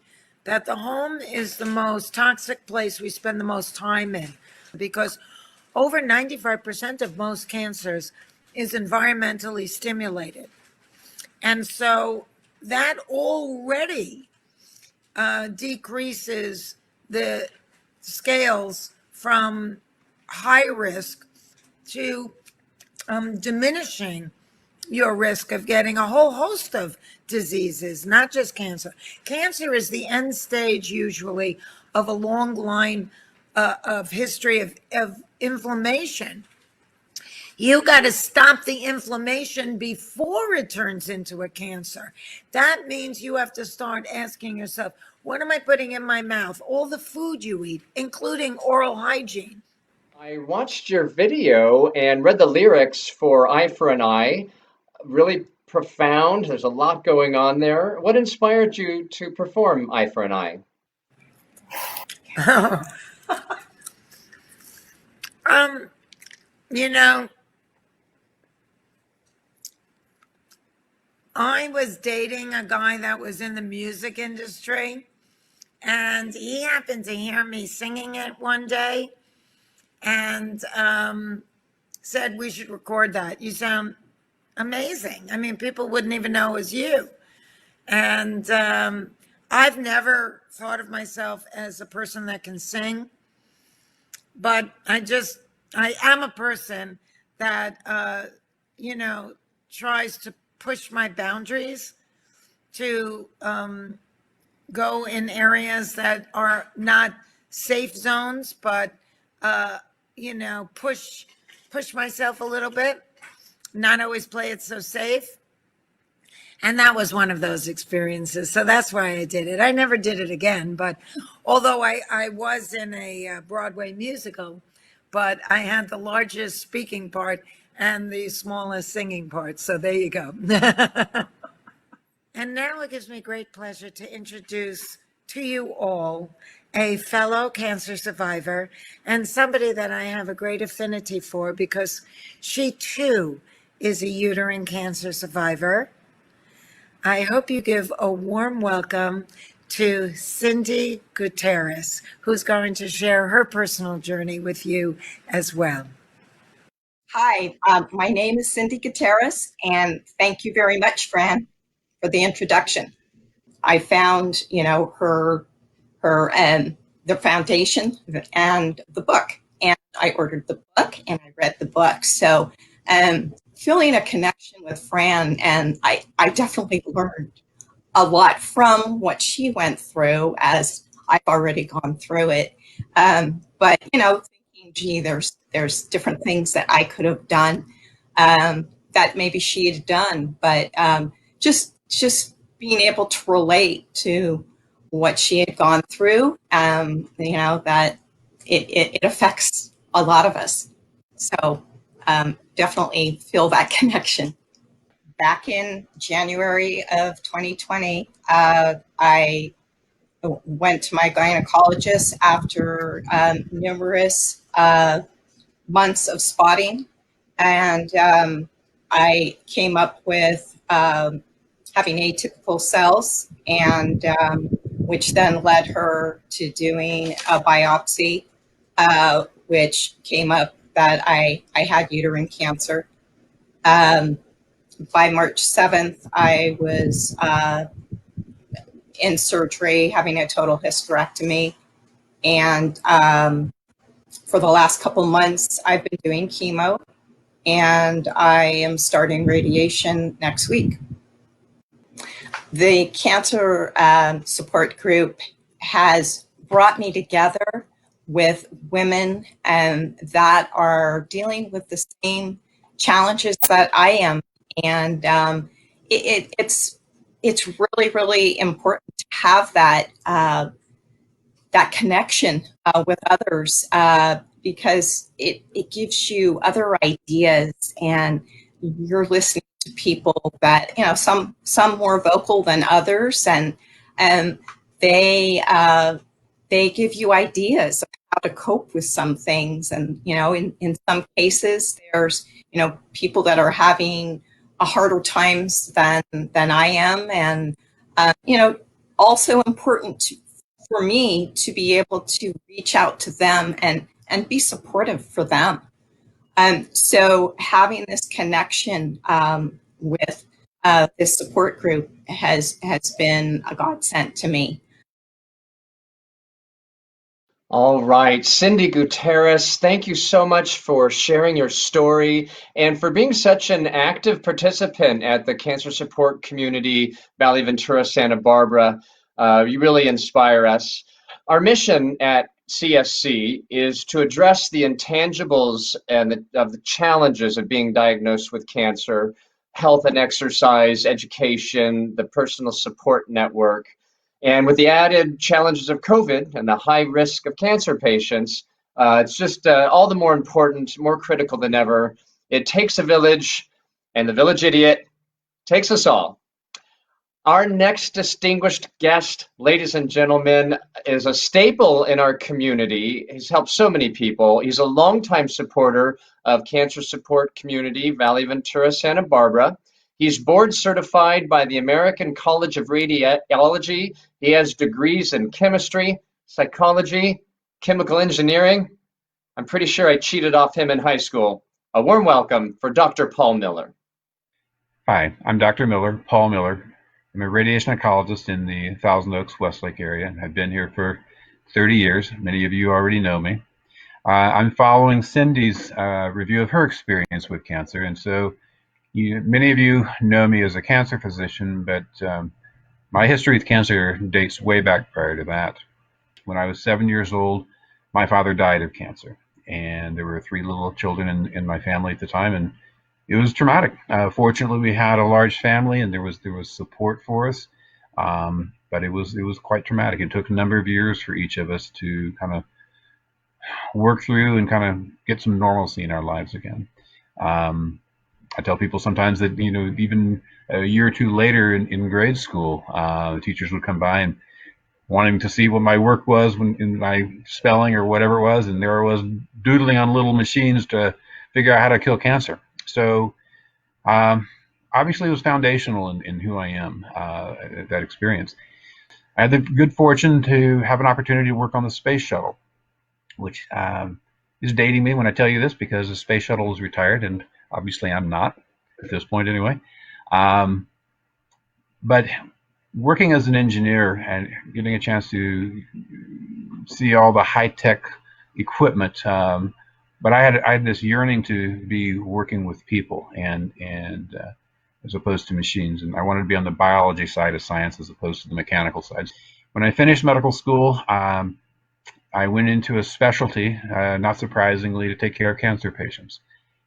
That the home is the most toxic place we spend the most time in, because over 95% of most cancers is environmentally stimulated. And so that already decreases the scales from high risk to diminishing your risk of getting a whole host of diseases, not just cancer. Cancer is the end stage usually of a long line of history of inflammation. You got to stop the inflammation before it turns into a cancer. That means you have to start asking yourself, what am I putting in my mouth? All the food you eat, including oral hygiene. I watched your video and read the lyrics for Eye for an Eye. Really profound. There's a lot going on there. What inspired you to perform Eye for an Eye? You know, I was dating a guy that was in the music industry, and he happened to hear me singing it one day and said, we should record that. You sound amazing. I mean, people wouldn't even know it was you. And I've never thought of myself as a person that can sing, but I am a person that, tries to push my boundaries to go in areas that are not safe zones, but, push myself a little bit, not always play it so safe. And that was one of those experiences. So that's why I did it. I never did it again. But although I was in a Broadway musical, but I had the largest speaking part and the smallest singing part. So there you go. And now it gives me great pleasure to introduce to you all a fellow cancer survivor and somebody that I have a great affinity for because she too is a uterine cancer survivor. I hope you give a warm welcome to Cindy Gutierrez, who's going to share her personal journey with you as well. Hi, my name is Cindy Gutierrez, and thank you very much, Fran, for the introduction. I found, the foundation and the book, and I ordered the book and I read the book. So, feeling a connection with Fran, and I definitely learned a lot from what she went through, as I've already gone through it. But thinking, gee, there's different things that I could have done that maybe she had done, but just being able to relate to what she had gone through, that it affects a lot of us. So definitely feel that connection. Back in January of 2020, I went to my gynecologist after numerous months of spotting, and I came up with having atypical cells, and which then led her to doing a biopsy, which came up that I had uterine cancer. By March 7th, I was in surgery, having a total hysterectomy. And for the last couple months, I've been doing chemo, and I am starting radiation next week. The cancer support group has brought me together with women that are dealing with the same challenges that I am. And it's really, really important to have that that connection with others, because it gives you other ideas, and you're listening to people that, some more vocal than others, and they give you ideas of how to cope with some things. And in some cases, there's people that are having a harder times than I am, and also important for me to be able to reach out to them and be supportive for them. So having this connection with this support group has been a godsend to me. All right, Cindy Gutierrez, thank you so much for sharing your story and for being such an active participant at the cancer support community, Valley Ventura, Santa Barbara. You really inspire us. Our mission at CSC is to address the intangibles and of the challenges of being diagnosed with cancer, health and exercise, education, the personal support network. And with the added challenges of COVID and the high risk of cancer patients, it's just all the more important, more critical than ever. It takes a village, and the village idiot takes us all. Our next distinguished guest, ladies and gentlemen, is a staple in our community. He's helped so many people. He's a longtime supporter of Cancer Support Community, Valley Ventura, Santa Barbara. He's board certified by the American College of Radiology. He has degrees in chemistry, psychology, chemical engineering. I'm pretty sure I cheated off him in high school. A warm welcome for Dr. Paul Miller. Hi, I'm Dr. Miller, Paul Miller. I'm a radiation oncologist in the Thousand Oaks, Westlake area. I've been here for 30 years. Many of you already know me. I'm following Cindy's review of her experience with cancer, and so many of you know me as a cancer physician, but my history with cancer dates way back prior to that. When I was 7 years old, my father died of cancer, and there were 3 little children in my family at the time, and it was traumatic. Fortunately, we had a large family, and there was support for us, but it was quite traumatic. It took a number of years for each of us to kind of work through and kind of get some normalcy in our lives again. I tell people sometimes that even a year or two later in grade school, teachers would come by and wanting to see what my work was in my spelling or whatever it was, and there I was doodling on little machines to figure out how to kill cancer. So Obviously, it was foundational in who I am, that experience. I had the good fortune to have an opportunity to work on the space shuttle, which is dating me when I tell you this because the space shuttle is retired, and obviously I'm not at this point anyway. But working as an engineer and getting a chance to see all the high-tech equipment, but I had this yearning to be working with people and as opposed to machines, and I wanted to be on the biology side of science as opposed to the mechanical side. When I finished medical school, I went into a specialty, not surprisingly, to take care of cancer patients.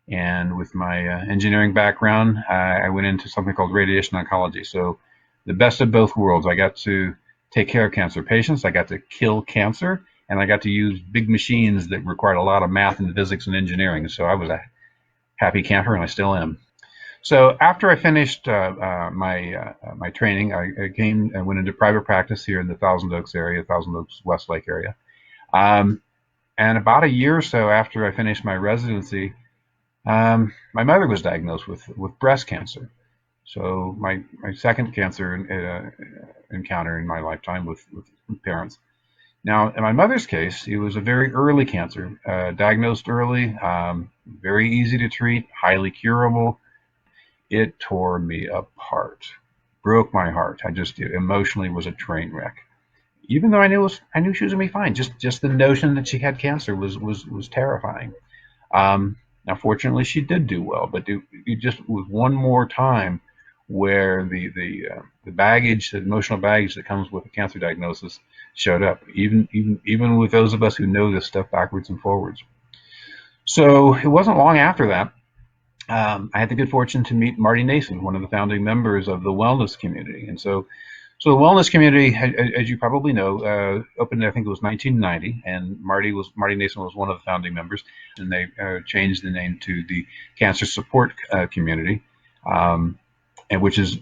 And with my engineering background, I went into something called radiation oncology. So the best of both worlds. I got to take care of cancer patients, I got to kill cancer, and I got to use big machines that required a lot of math and physics and engineering. So I was a happy camper, and I still am. So after I finished my training, I went into private practice here in the Thousand Oaks area, Thousand Oaks Westlake area. And about a year or so after I finished my residency, my mother was diagnosed with breast cancer. So my second cancer encounter in my lifetime with parents. Now, in my mother's case, it was a very early cancer, diagnosed early, very easy to treat, highly curable. It tore me apart, broke my heart. I just emotionally was a train wreck. Even though I knew she was gonna be fine, just the notion that she had cancer was terrifying. Now, fortunately, she did do well, but it just was one more time where the baggage, the emotional baggage that comes with a cancer diagnosis, showed up. Even with those of us who know this stuff backwards and forwards. So it wasn't long after that. I had the good fortune to meet Marty Nason, one of the founding members of the wellness community. And so the wellness community, as you probably know, opened, I think it was 1990, and Marty Nason was one of the founding members, and they changed the name to the Cancer Support Community, and which is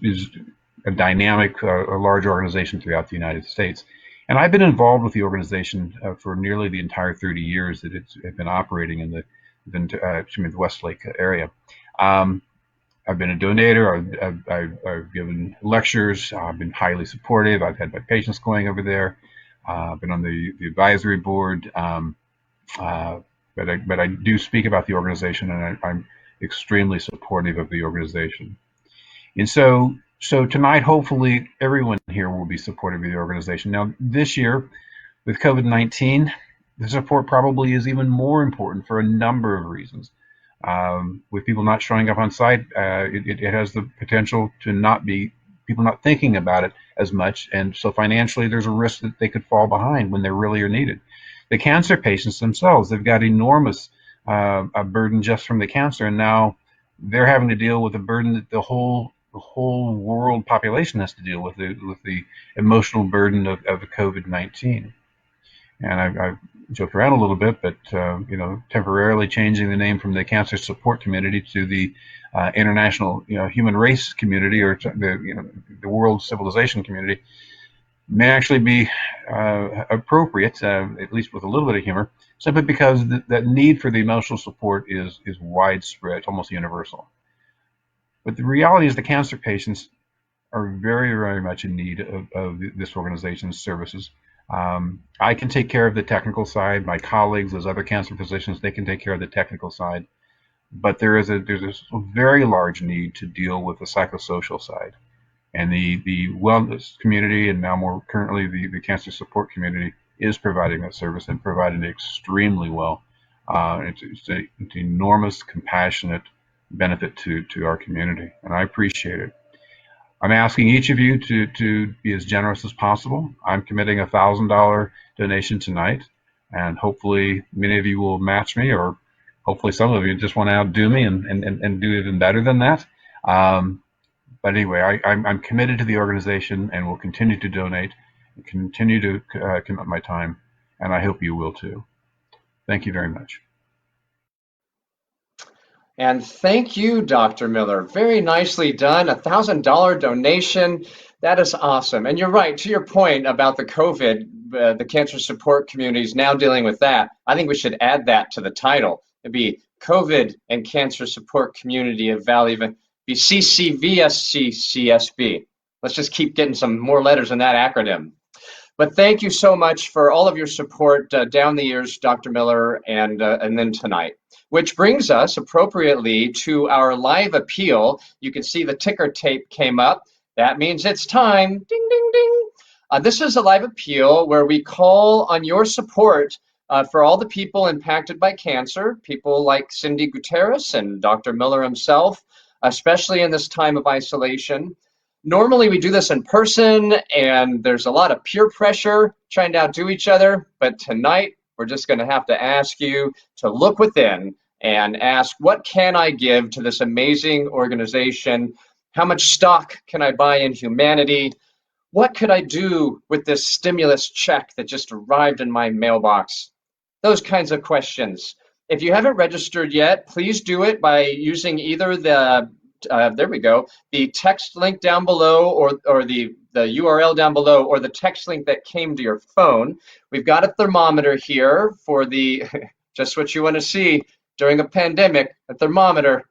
a dynamic, a large organization throughout the United States. And I've been involved with the organization for nearly the entire 30 years that it's been operating in the Westlake area. I've been a donator. I've given lectures. I've been highly supportive. I've had my patients going over there. I've been on the advisory board. But I do speak about the organization, and I'm extremely supportive of the organization. And so tonight, hopefully, everyone here will be supportive of the organization. Now, this year, with COVID-19, the support probably is even more important for a number of reasons. With people not showing up on site, it has the potential to not be, people not thinking about it as much, and so financially there's a risk that they could fall behind when they really are needed. The cancer patients themselves, they've got enormous a burden just from the cancer, and now they're having to deal with the burden that the whole world population has to deal with the emotional burden of the COVID-19. And I've joked around a little bit, but temporarily changing the name from the Cancer Support Community to the International Human Race Community, or the World Civilization Community, may actually be appropriate, at least with a little bit of humor, simply because that need for the emotional support is widespread, almost universal. But the reality is the cancer patients are very, very much in need of this organization's services. I can take care of the technical side. My colleagues, as other cancer physicians, they can take care of the technical side. But there's a very large need to deal with the psychosocial side. And the wellness community, and now more currently the cancer support community, is providing that service and providing it extremely well. It's an enormous, compassionate benefit to our community, and I appreciate it. I'm asking each of you to be as generous as possible. I'm committing a $1,000 donation tonight, and hopefully many of you will match me, or hopefully some of you just want to outdo me and do even better than that. But anyway, I'm committed to the organization and will continue to donate and continue to commit my time, and I hope you will too. Thank you very much. And thank you, Dr. Miller. Very nicely done. $1,000 donation. That is awesome. And you're right, to your point about the COVID, the cancer support community is now dealing with that. I think we should add that to the title. It'd be COVID and Cancer Support Community be CCVSCCSB. Let's just keep getting some more letters in that acronym. But thank you so much for all of your support down the years, Dr. Miller, and then tonight. Which brings us appropriately to our live appeal. You can see the ticker tape came up. That means it's time. Ding, ding, ding. This is a live appeal where we call on your support for all the people impacted by cancer, people like Cindy Gutierrez and Dr. Miller himself, especially in this time of isolation. Normally we do this in person and there's a lot of peer pressure trying to outdo each other, but tonight we're just going to have to ask you to look within and ask, what can I give to this amazing organization? How much stock can I buy in humanity? What could I do with this stimulus check that just arrived in my mailbox? Those kinds of questions. If you haven't registered yet, please do it by using either the there we go, the text link down below or the URL down below or the text link that came to your phone. We've got a thermometer here for the, just what you want to see during a pandemic, a thermometer,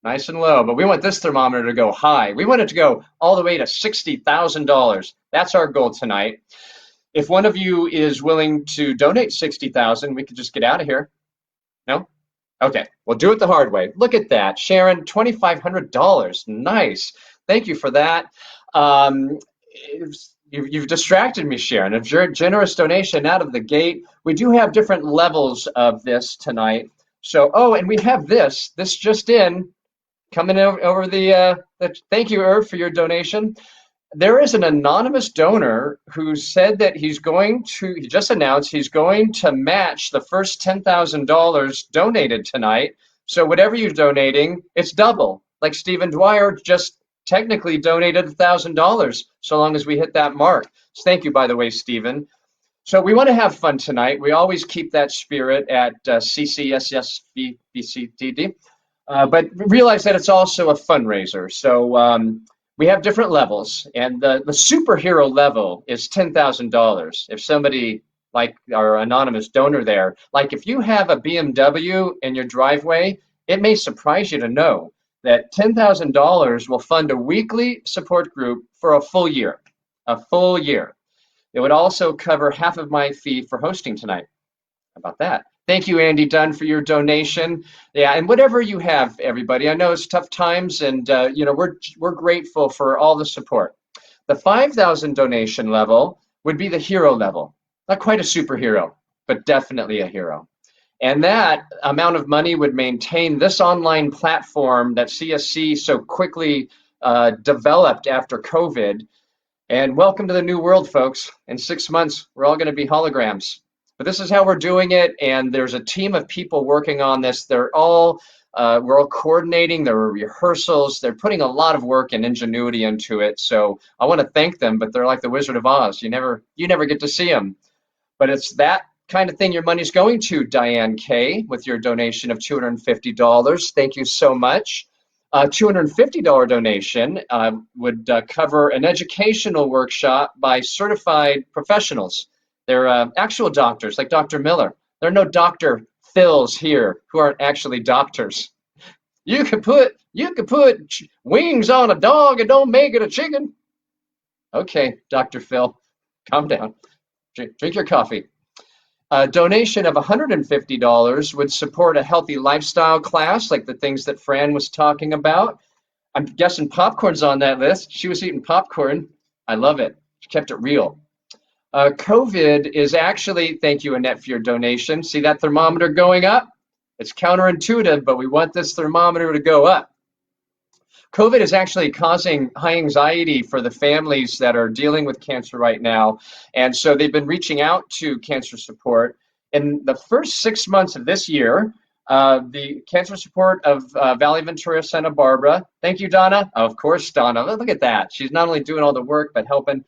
nice and low, but we want this thermometer to go high. We want it to go all the way to $60,000. That's our goal tonight. If one of you is willing to donate $60,000, we could just get out of here. No? Okay, we'll do it the hard way. Look at that, Sharon, $2,500. Nice. Thank you for that. You've distracted me, Sharon. A generous donation out of the gate. We do have different levels of this tonight. So, oh, and we have this just in, coming over the thank you, Irv, for your donation. There is an anonymous donor who said that he just announced he's going to match the first $10,000 donated tonight. So whatever you're donating, it's double. Like Stephen Dwyer just technically donated $1,000 so long as we hit that mark. So thank you, by the way, Stephen. So we want to have fun tonight. We always keep that spirit at CCSSBCDD, but realize that it's also a fundraiser. So we have different levels, and the superhero level is $10,000. If somebody like our anonymous donor there, like if you have a BMW in your driveway, it may surprise you to know that $10,000 will fund a weekly support group for a full year. A full year. It would also cover half of my fee for hosting tonight. How about that? Thank you, Andy Dunn, for your donation. Yeah, and whatever you have, everybody. I know it's tough times, and you know we're grateful for all the support. The $5,000 donation level would be the hero level. Not quite a superhero, but definitely a hero. And that amount of money would maintain this online platform that CSC so quickly developed after COVID. And welcome to the new world, folks. In 6 months, we're all going to be holograms. But this is how we're doing it, and there's a team of people working on this. We're all coordinating. There are rehearsals. They're putting a lot of work and ingenuity into it. So I want to thank them, but they're like the Wizard of Oz. You never get to see them. But it's that kind of thing your money's going to, Diane K, with your donation of $250. Thank you so much. $250 donation would cover an educational workshop by certified professionals. They're actual doctors, like Dr. Miller. There are no Dr. Phils here who aren't actually doctors. You could put wings on a dog and don't make it a chicken. Okay, Dr. Phil, calm down. Drink your coffee. A donation of $150 would support a healthy lifestyle class, like the things that Fran was talking about. I'm guessing popcorn's on that list. She was eating popcorn. I love it. She kept it real. COVID is actually, thank you, Annette, for your donation. See that thermometer going up? It's counterintuitive, but we want this thermometer to go up. COVID is actually causing high anxiety for the families that are dealing with cancer right now. And so they've been reaching out to cancer support. In the first 6 months of this year, the cancer support of Valley Ventura, Santa Barbara, thank you, Donna. Of course, Donna, look at that. She's not only doing all the work, but helping,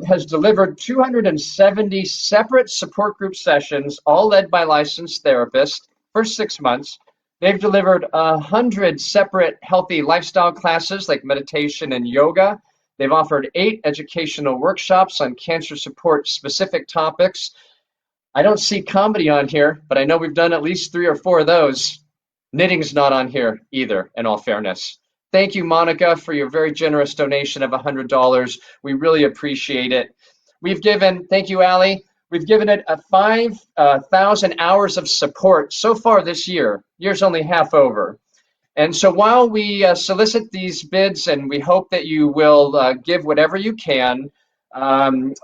has delivered 270 separate support group sessions, all led by licensed therapists, for 6 months. They've delivered 100 separate healthy lifestyle classes like meditation and yoga. They've offered 8 educational workshops on cancer support specific topics. I don't see comedy on here, but I know we've done at least 3 or 4 of those. Knitting's not on here either, in all fairness. Thank you, Monica, for your very generous donation of $100. We really appreciate it. Thank you, Allie. We've given it a 5,000 hours of support so far this year. Year's only half over. And so while we solicit these bids and we hope that you will give whatever you can,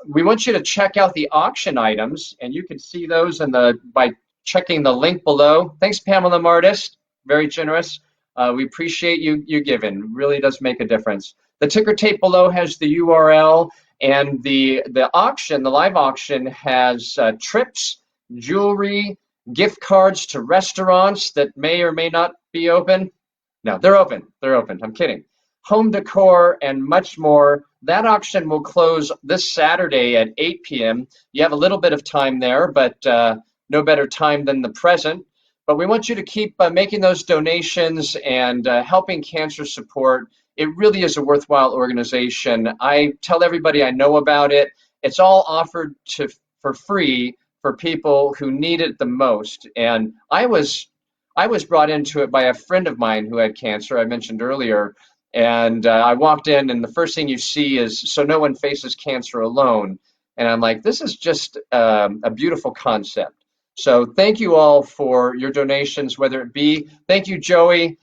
we want you to check out the auction items, and you can see those by checking the link below. Thanks, Pamela Martis, very generous. We appreciate you giving. Really does make a difference. The ticker tape below has the URL, and the auction, the live auction, has trips, jewelry, gift cards to restaurants that may or may not be open. No, they're open. They're open. I'm kidding. Home decor and much more. That auction will close this Saturday at 8 p.m. You have a little bit of time there, but no better time than the present. But we want you to keep making those donations and helping cancer support. It really is a worthwhile organization. I tell everybody I know about it. It's all offered for free for people who need it the most. And I was brought into it by a friend of mine who had cancer, I mentioned earlier, and I walked in, and the first thing you see is, so no one faces cancer alone. And I'm like, this is just a beautiful concept. So thank you all for your donations, whether it be, thank you, Joey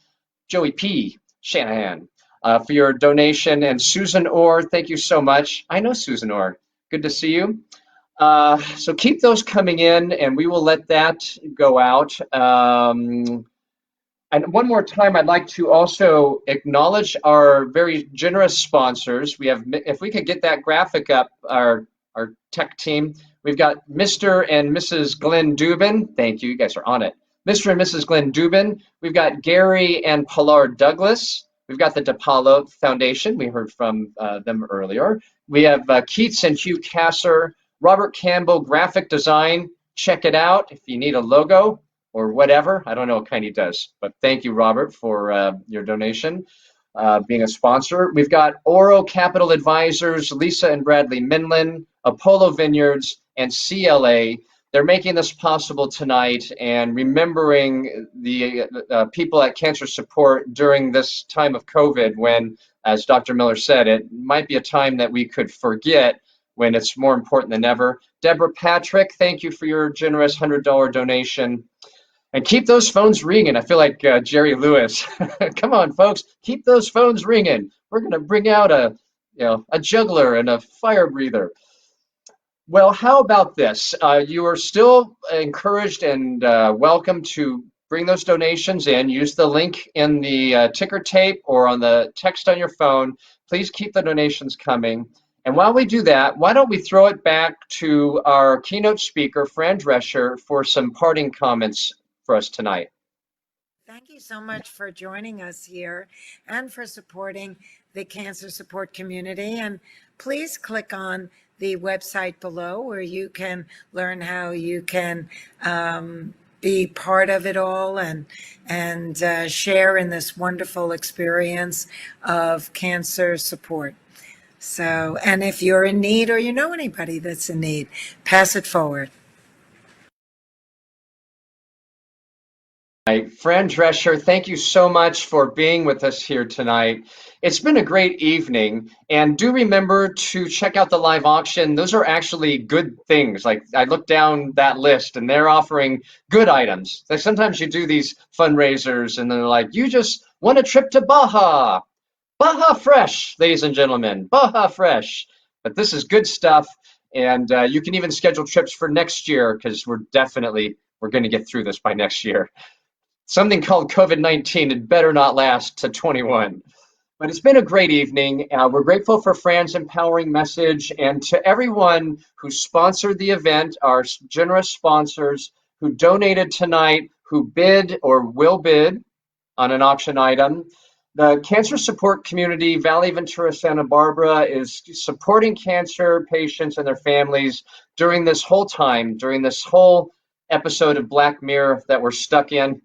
P. Shanahan, for your donation, and Susan Orr, thank you so much. I know Susan Orr, good to see you. So keep those coming in, and we will let that go out. And one more time, I'd like to also acknowledge our very generous sponsors. We have, if we could get that graphic up, our tech team. We've got Mr. and Mrs. Glenn Dubin. Thank you, you guys are on it. Mr. and Mrs. Glenn Dubin. We've got Gary and Pilar Douglas. We've got the DePaulo Foundation. We heard from them earlier. We have Keats and Hugh Kasser. Robert Campbell, graphic design. Check it out if you need a logo or whatever. I don't know what kind he does, but thank you, Robert, for your donation, being a sponsor. We've got Oro Capital Advisors, Lisa and Bradley Minlin, Apollo Vineyards, and CLA. They're making this possible tonight and remembering the people at Cancer Support during this time of COVID when, as Dr. Miller said, it might be a time that we could forget when it's more important than ever. Deborah Patrick, thank you for your generous $100 donation. And keep those phones ringing. I feel like Jerry Lewis. Come on, folks, keep those phones ringing. We're going to bring out a juggler and a fire breather. Well, how about this? You are still encouraged and welcome to bring those donations in. Use the link in the ticker tape or on the text on your phone. Please keep the donations coming. And while we do that, why don't we throw it back to our keynote speaker, Fran Drescher, for some parting comments for us tonight. Thank you so much for joining us here and for supporting the cancer support community. And please click on the website below where you can learn how you can be part of it all and share in this wonderful experience of cancer support. So, and if you're in need or you know anybody that's in need, pass it forward. Fran Drescher, thank you so much for being with us here tonight. It's been a great evening, and do remember to check out the live auction. Those are actually good things. Like, I looked down that list and they're offering good items. Like, sometimes you do these fundraisers and they're like, you just won a trip to Baja. Baja Fresh, ladies and gentlemen, Baja Fresh. But this is good stuff, and you can even schedule trips for next year because we're going to get through this by next year. Something called COVID-19, it better not last to 21. But it's been a great evening. We're grateful for Fran's empowering message, and to everyone who sponsored the event, our generous sponsors who donated tonight, who bid or will bid on an auction item. The cancer support community, Valley Ventura, Santa Barbara, is supporting cancer patients and their families during this whole time, during this whole episode of Black Mirror that we're stuck in.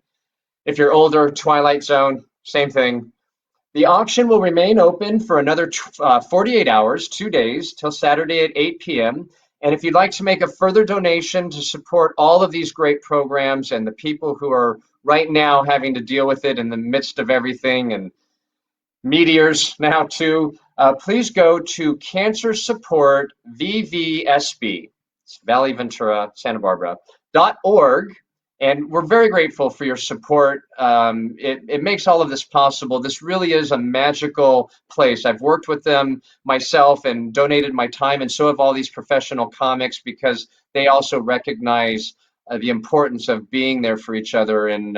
If you're older, Twilight Zone, same thing. The auction will remain open for another 48 hours, 2 days, till Saturday at 8 p.m. And if you'd like to make a further donation to support all of these great programs and the people who are right now having to deal with it in the midst of everything and meteors now too, please go to Cancer Support VVSB, it's Valley Ventura, Santa Barbara, .org. And we're very grateful for your support. It makes all of this possible. This really is a magical place. I've worked with them myself and donated my time, and so have all these professional comics, because they also recognize the importance of being there for each other in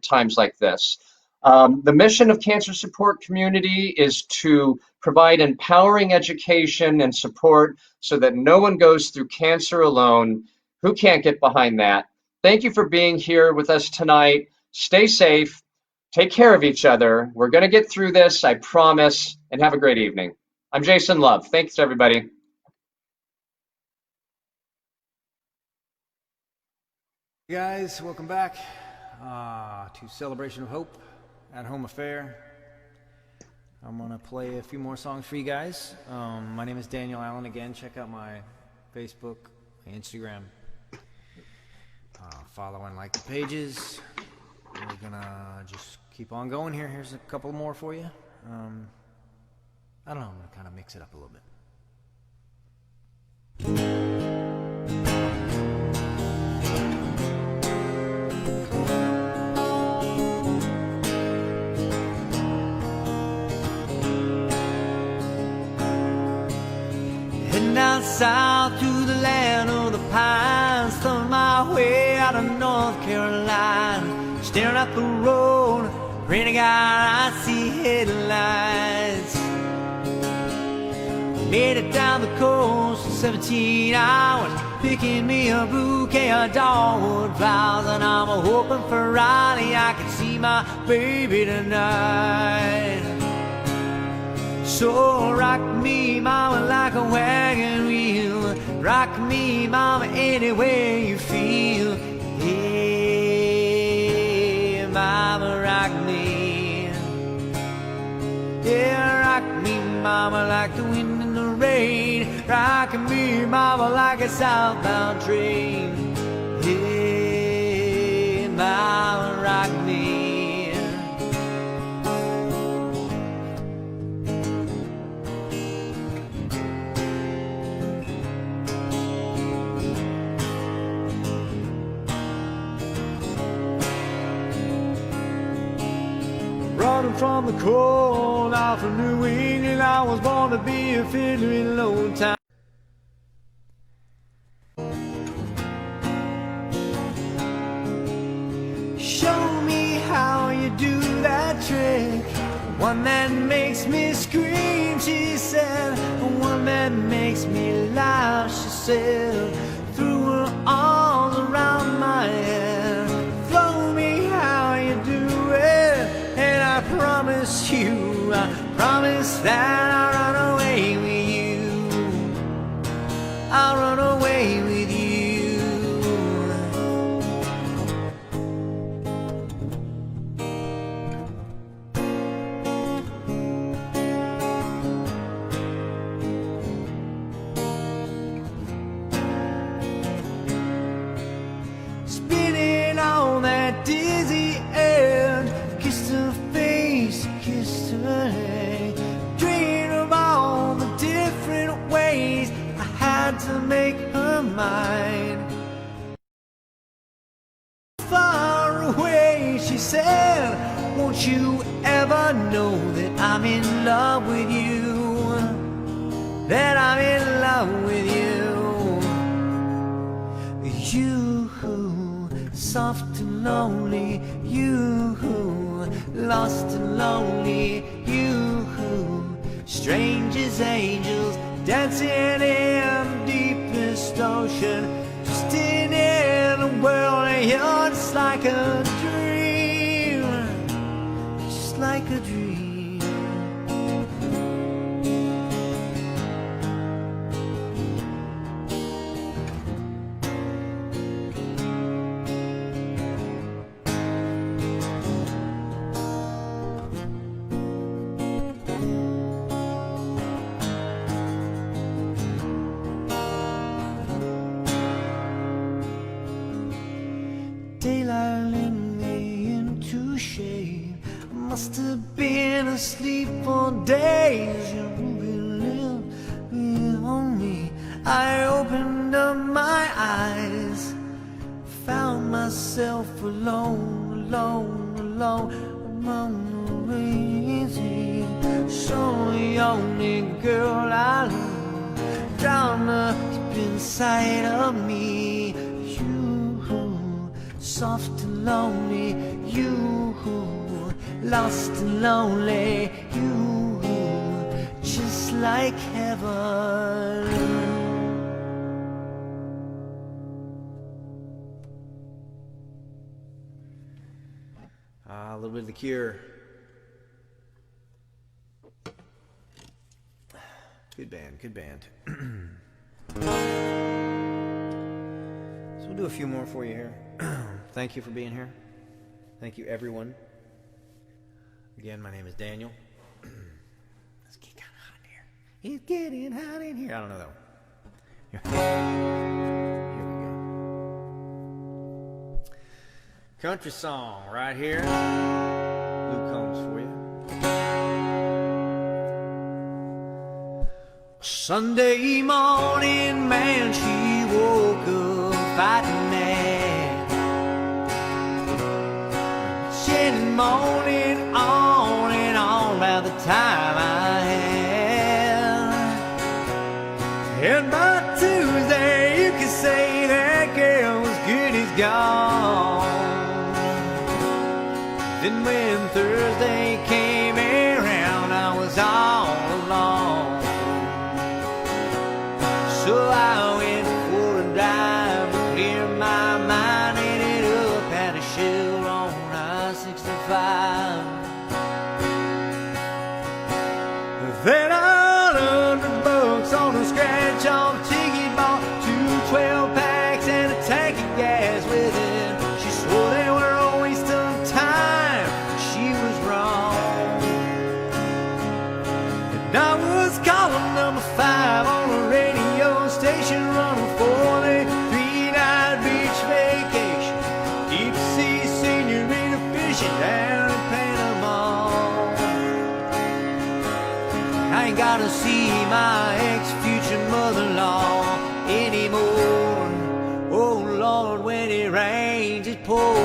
times like this. The mission of Cancer Support Community is to provide empowering education and support so that no one goes through cancer alone. Who can't get behind that? Thank you for being here with us tonight. Stay safe. Take care of each other. We're going to get through this, I promise, and have a great evening. I'm Jason Love. Thanks, everybody. Hey guys, welcome back to Celebration of Hope at Home Affair. I'm going to play a few more songs for you guys. My name is Daniel Allen again. Check out my Facebook, Instagram. Follow and like the pages. We're going to just keep on going here. Here's a couple more for you. I don't know, I'm going to kind of mix it up a little bit. Heading down south to the land of the pines, thumbing my way out of North Carolina, staring at the road, praying to God I see headlights. Made it down the coast in 17 hours, picking me a bouquet of dogwood flowers, and I'm hoping for Raleigh I can see my baby tonight. So rock me, mama, like a wagon wheel. Rock me, mama, any way you feel. Hey, mama, rock me. Yeah, rock me, mama, like the wind and the rain. Rock me, mama, like a southbound train. Hey, mama, rock me. Running from the cold out from New England, I was born to be a fiddler in low time. Show me how you do that trick, one that makes me scream, she said, one that makes me laugh, she said, threw her arms around my head. Show me how you do it, and I promise you, I promise that I'll run away with you. I'll run away with you. Spinning on that dizzy end, kissed her face, kissed her head, dreamed of all the different ways I had to make her mine. Far away, she said, won't you ever know that I'm in love with you, that I'm in love with you. You, soft and lonely, you, lost and lonely, you, strange as angels, dancing in the deepest ocean, twisting in a world, and you're just like a dream, just like a dream. Daylight lit me into shade. I must have been asleep for days. You believed on me. I opened up my eyes, found myself alone, alone, alone among the crazy. So the only girl I love, drowned up inside of me. You, soft and lonely. You, lost and lonely. You, just like heaven. A little bit of The Cure. Good band, good band. So we'll do a few more for you here. Thank you for being here. Thank you, everyone. Again, my name is Daniel. Let's get kind of hot in here. It's getting hot in here. I don't know that one. Here we go. Country song right here. Luke Combs for you. Sunday morning, man, she woke up fighting mad. She'd moaning on and on about the time I had. And by Tuesday, you could say that girl was good as gone. Then when Thursday came around, I was all alone. So I went for a drive to clear my mind, ended up at a shell on I-65. Then $100 on a scratch-off ticket, bought 2 12-packs and a tank of gas with it. She swore they were a waste of time, she was wrong. And I was calling number 5 on the radio station, running for the 3-night beach vacation. Deep sea senorita fishing down in Panama. I ain't gotta see my ex-future mother-in-law anymore. Oh Lord, when it rains it pours.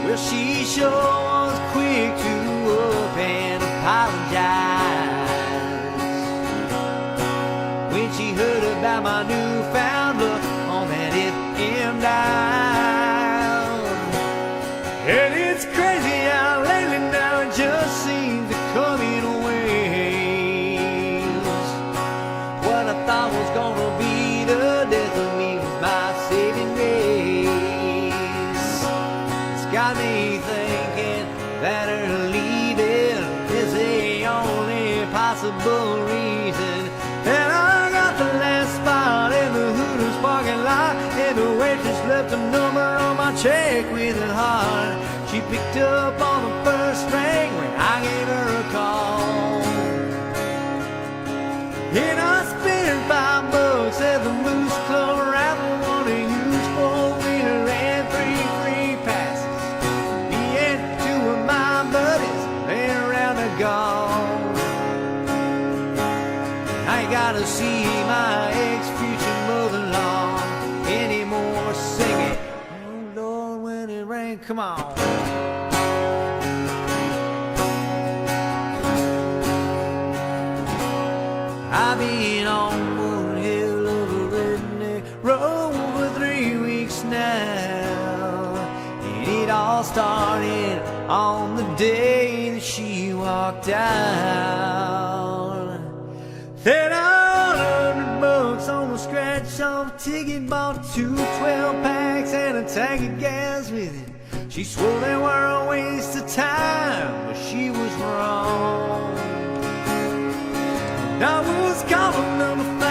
Well, she sure was quick to up and apologize when she heard about my newfound look on that FM dial. And it's crazy how lately now it just seems to come in waves. What I thought was gonna be the death of me was my saving grace. It's got me thinking that her leaving is the only possible reason. And I got the last spot in the Hooters parking lot, and the waitress left a number on my check with a heart. She picked up on the first ring when I gave her a call. And I spent $5 at the Moose Club raffle, won a used 4-wheeler and 3 free passes. Me and 2 of my buddies, they're around the golf. I ain't gotta see my ex-future mother-in-law anymore. Sing it. Oh Lord, when it rains, come on. I've been on one hell of a redneck road for 3 weeks now, and it all started on the day that she walked out. Then $100 on a scratch-off ticket, bought 2 12-packs and a tank of gas with it. She swore they were a waste of time, but she was wrong. I was calling number 5